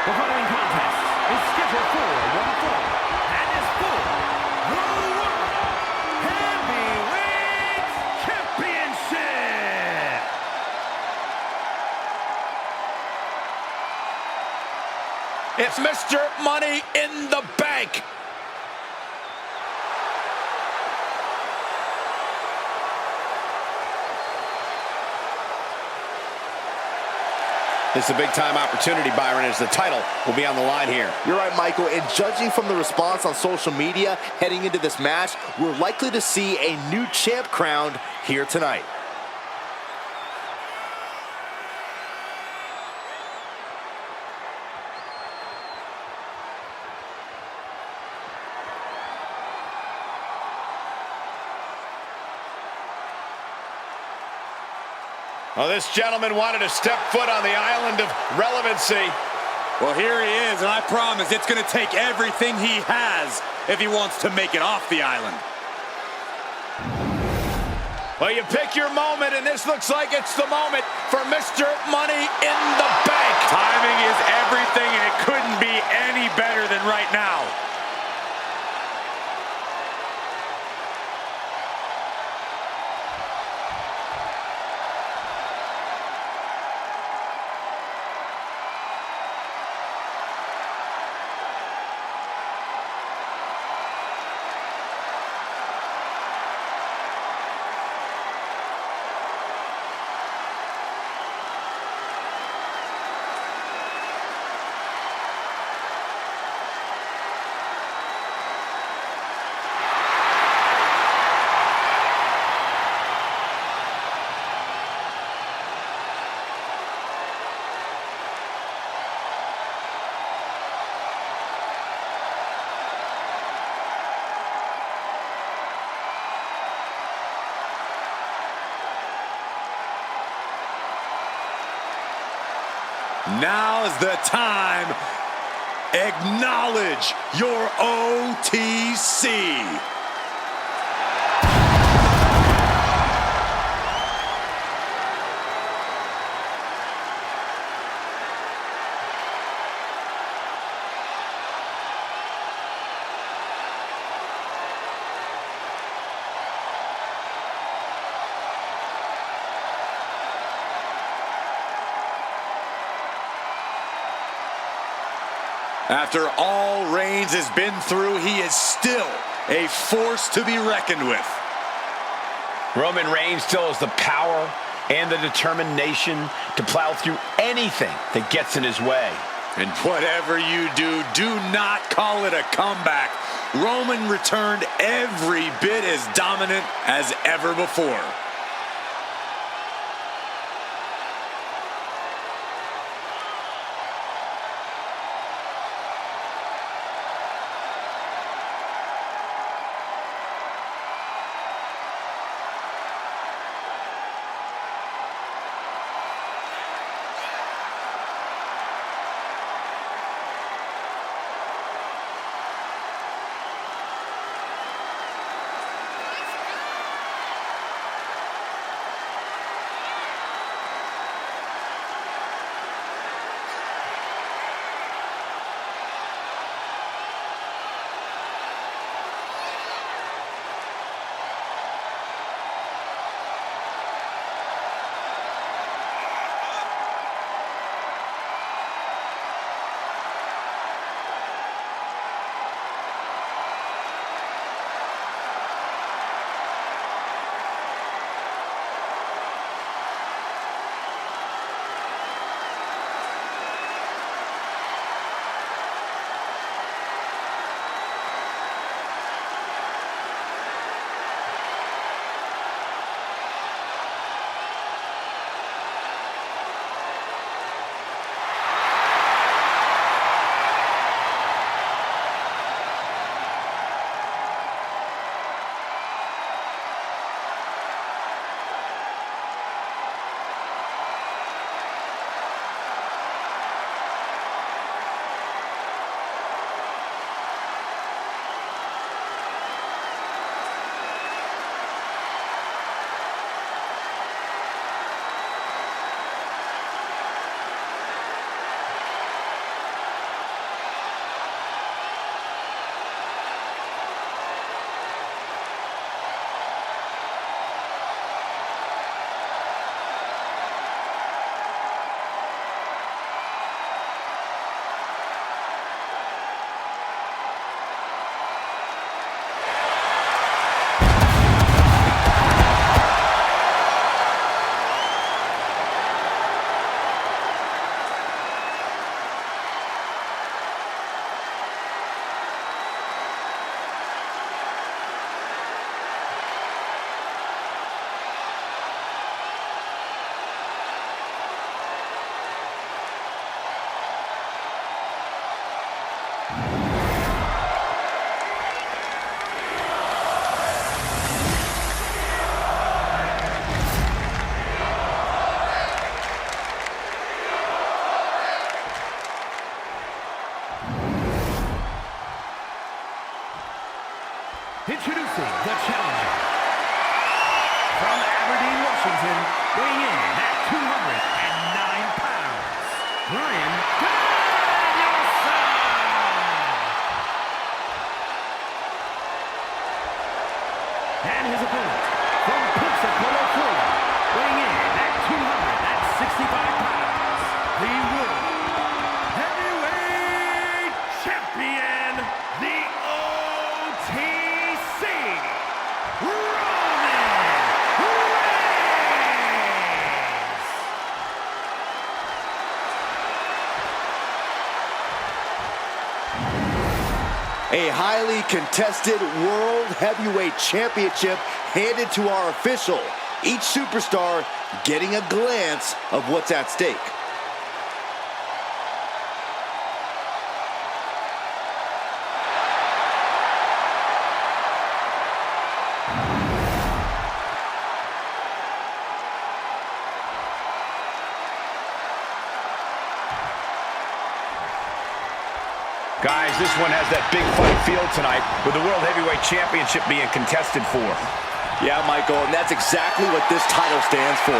The following contest is scheduled for one fall and is for the World Heavyweight Championship. It's Mr. Money in the Bank. This is a big-time opportunity, Byron, as the title will be on the line here. You're right, Michael, and judging from the response on social media heading into this match, we're likely to see a new champ crowned here tonight. Well, this gentleman wanted to step foot on the island of relevancy. Well, here he is, and I promise it's going to take everything he has if he wants to make it off the island. Well, you pick your moment, and this looks like it's the moment for Mr. Money in the Bank. Timing is everything, and it couldn't be any better than right now. Now's the time. Acknowledge your OTC. After all Reigns has been through, he is still a force to be reckoned with. Roman Reigns still has the power and the determination to plow through anything that gets in his way. And whatever you do, do not call it a comeback. Roman returned every bit as dominant as ever before. Introducing the challenger. From Aberdeen, Washington, weighing in at 209 pounds, Brian Danielson. And his opponent, from Pensacola, Florida, weighing in at 265 pounds, the World Heavyweight Champion, the OTC, Roman Reigns. A highly contested World Heavyweight Championship handed to our official. Each superstar getting a glance of what's at stake. Guys, this one has that big fight feel tonight, with the World Heavyweight Championship being contested for. Yeah, Michael, and that's exactly what this title stands for.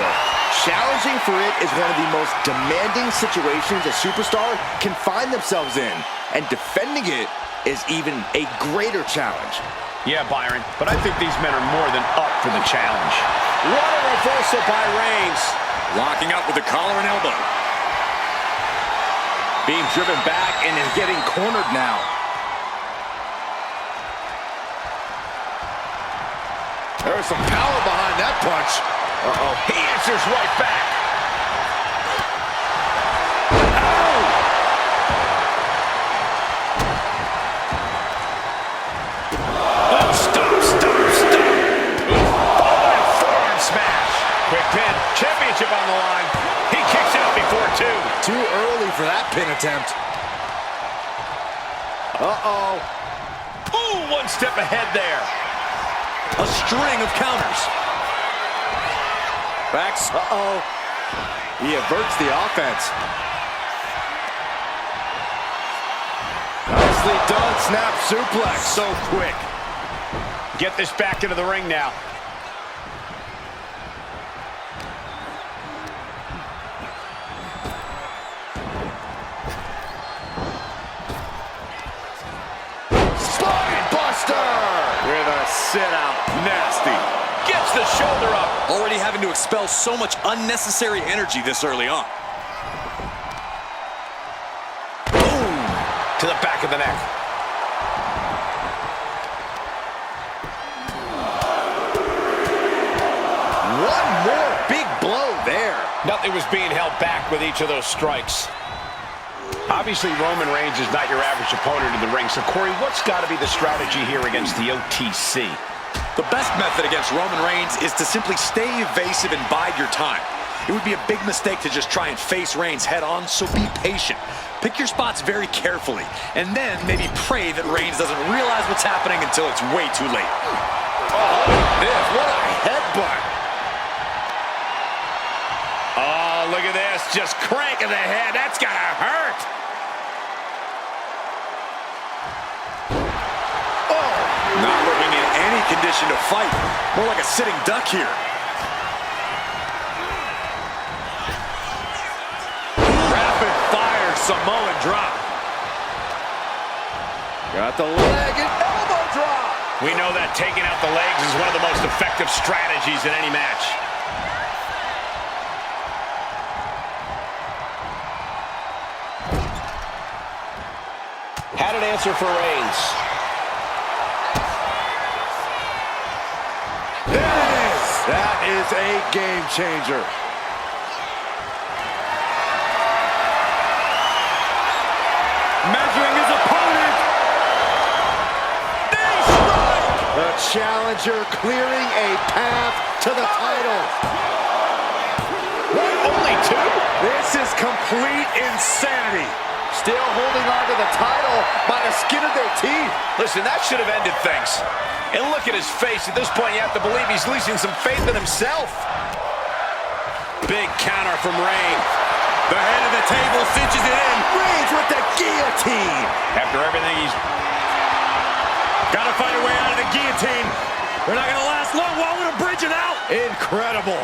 Challenging for it is one of the most demanding situations a superstar can find themselves in, and defending it is even a greater challenge. Yeah, Byron, but I think these men are more than up for the challenge. What a reversal by Reigns. Locking up with the collar and elbow. Being driven back and is getting cornered now. There's some power behind that punch. Uh-oh. He answers right back. Oh, stop. Following forearm smash. Quick pin. Championship on the line. He kicks out before two. Too early for that pin attempt. Uh-oh. Ooh, one step ahead there. A string of counters. Backs. Uh-oh. He averts the offense. Nicely done. Snap suplex. So quick. Get this back into the ring now. With a sit-out. Nasty. Gets the shoulder up. Already having to expel so much unnecessary energy this early on. Boom! To the back of the neck. One more big blow there. Nothing was being held back with each of those strikes. Obviously, Roman Reigns is not your average opponent in the ring. So, Corey, what's got to be the strategy here against the OTC? The best method against Roman Reigns is to simply stay evasive and bide your time. It would be a big mistake to just try and face Reigns head on, so be patient. Pick your spots very carefully, and then maybe pray that Reigns doesn't realize what's happening until it's way too late. Oh, this, what a headbutt. Oh, look at this. Just cranking the head. That's got to hurt. Not looking in any condition to fight. More like a sitting duck here. Rapid fire Samoan drop. Got the leg and elbow drop. We know that taking out the legs is one of the most effective strategies in any match. Had an answer for Reigns. There it is. That is a game changer. Measuring his opponent. Knee strike. The challenger clearing a path to the title. What, only two? This is complete insanity. Still holding on to the title by the skin of their teeth. Listen, that should have ended things. And look at his face. At this point, you have to believe he's losing some faith in himself. Big counter from Reigns. The head of the table cinches it in. Reigns with the guillotine. After everything he's... Got to find a way out of the guillotine. They're not going to last long. Why would have bridge it out? Incredible.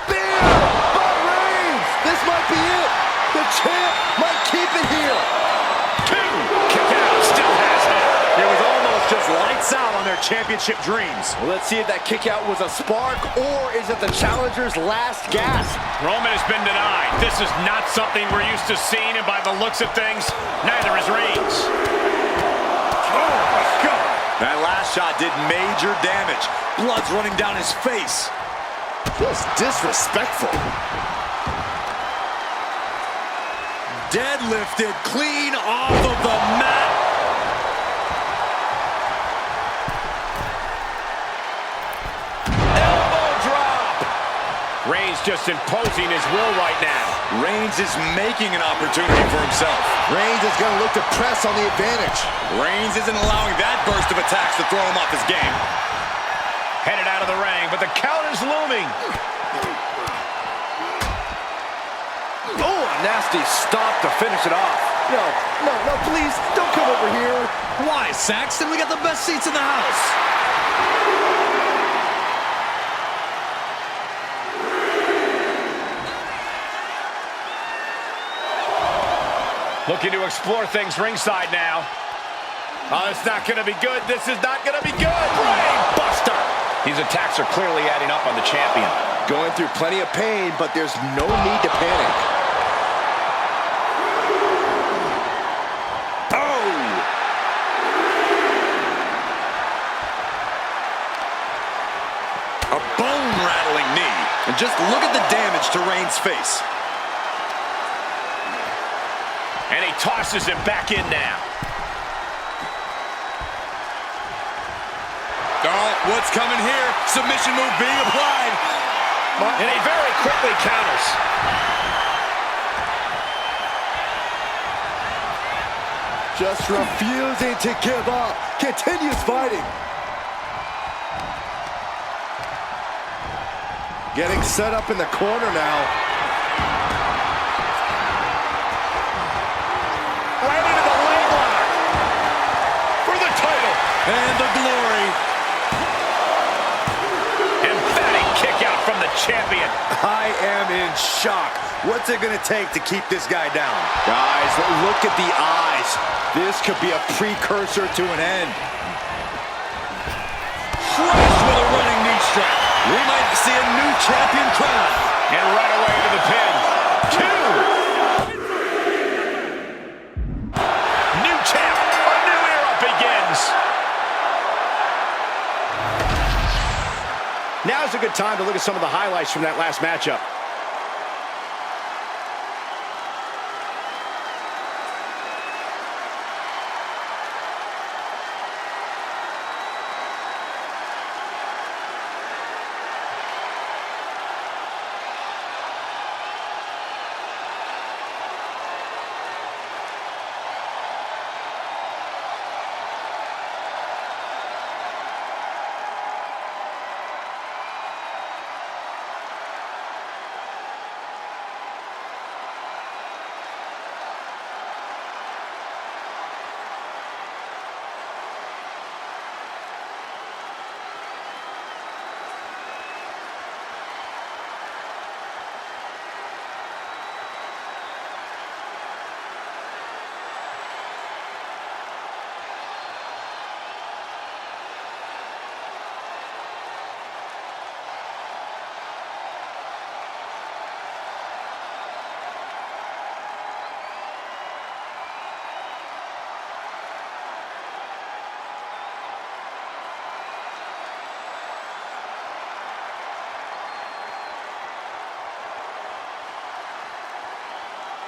Bam! By Reigns. This might be it. The champ might keep it here. Two. Kick out. Still has it. It was almost just lights out on their championship dreams. Well, let's see if that kick out was a spark, or is it the challenger's last gasp? Roman has been denied. This is not something we're used to seeing, and by the looks of things, neither is Reigns. Oh, my God. That last shot did major damage. Blood's running down his face. Just disrespectful. Deadlifted clean off of the mat. Elbow drop. Reigns just imposing his will right now. Reigns is making an opportunity for himself. Reigns is going to look to press on the advantage. Reigns isn't allowing that burst of attacks to throw him off his game. Headed out of the ring, but the count is looming. Oh, a nasty stop to finish it off. No, please, don't come over here. Why, Saxton? We got the best seats in the house. Looking to explore things ringside now. Oh, it's not going to be good. This is not going to be good. Brain buster. These attacks are clearly adding up on the champion. Going through plenty of pain, but there's no need to panic. Oh! A bone-rattling knee. And just look at the damage to Reigns' face. And he tosses him back in now. Oh, what's coming here? Submission move being applied. And he very quickly counters. Just refusing to give up. Continues fighting. Getting set up in the corner now. Right into the leg lock. For the title. And the glory. Emphatic kick out from the champion. I am in shock. What's it going to take to keep this guy down? Guys, look at the eyes. This could be a precursor to an end. Crushed with a running knee strap. We might see a new champion crown. And right away to the pin. 2. New champ. A new era begins. Now's a good time to look at some of the highlights from that last matchup.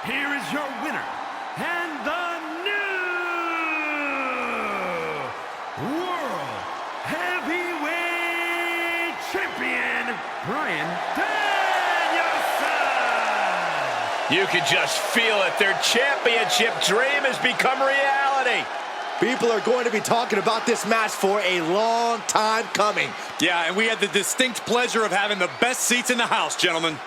Here is your winner, and the new World Heavyweight Champion, Bryan Danielson! You can just feel it. Their championship dream has become reality. People are going to be talking about this match for a long time coming. Yeah, and we had the distinct pleasure of having the best seats in the house, gentlemen.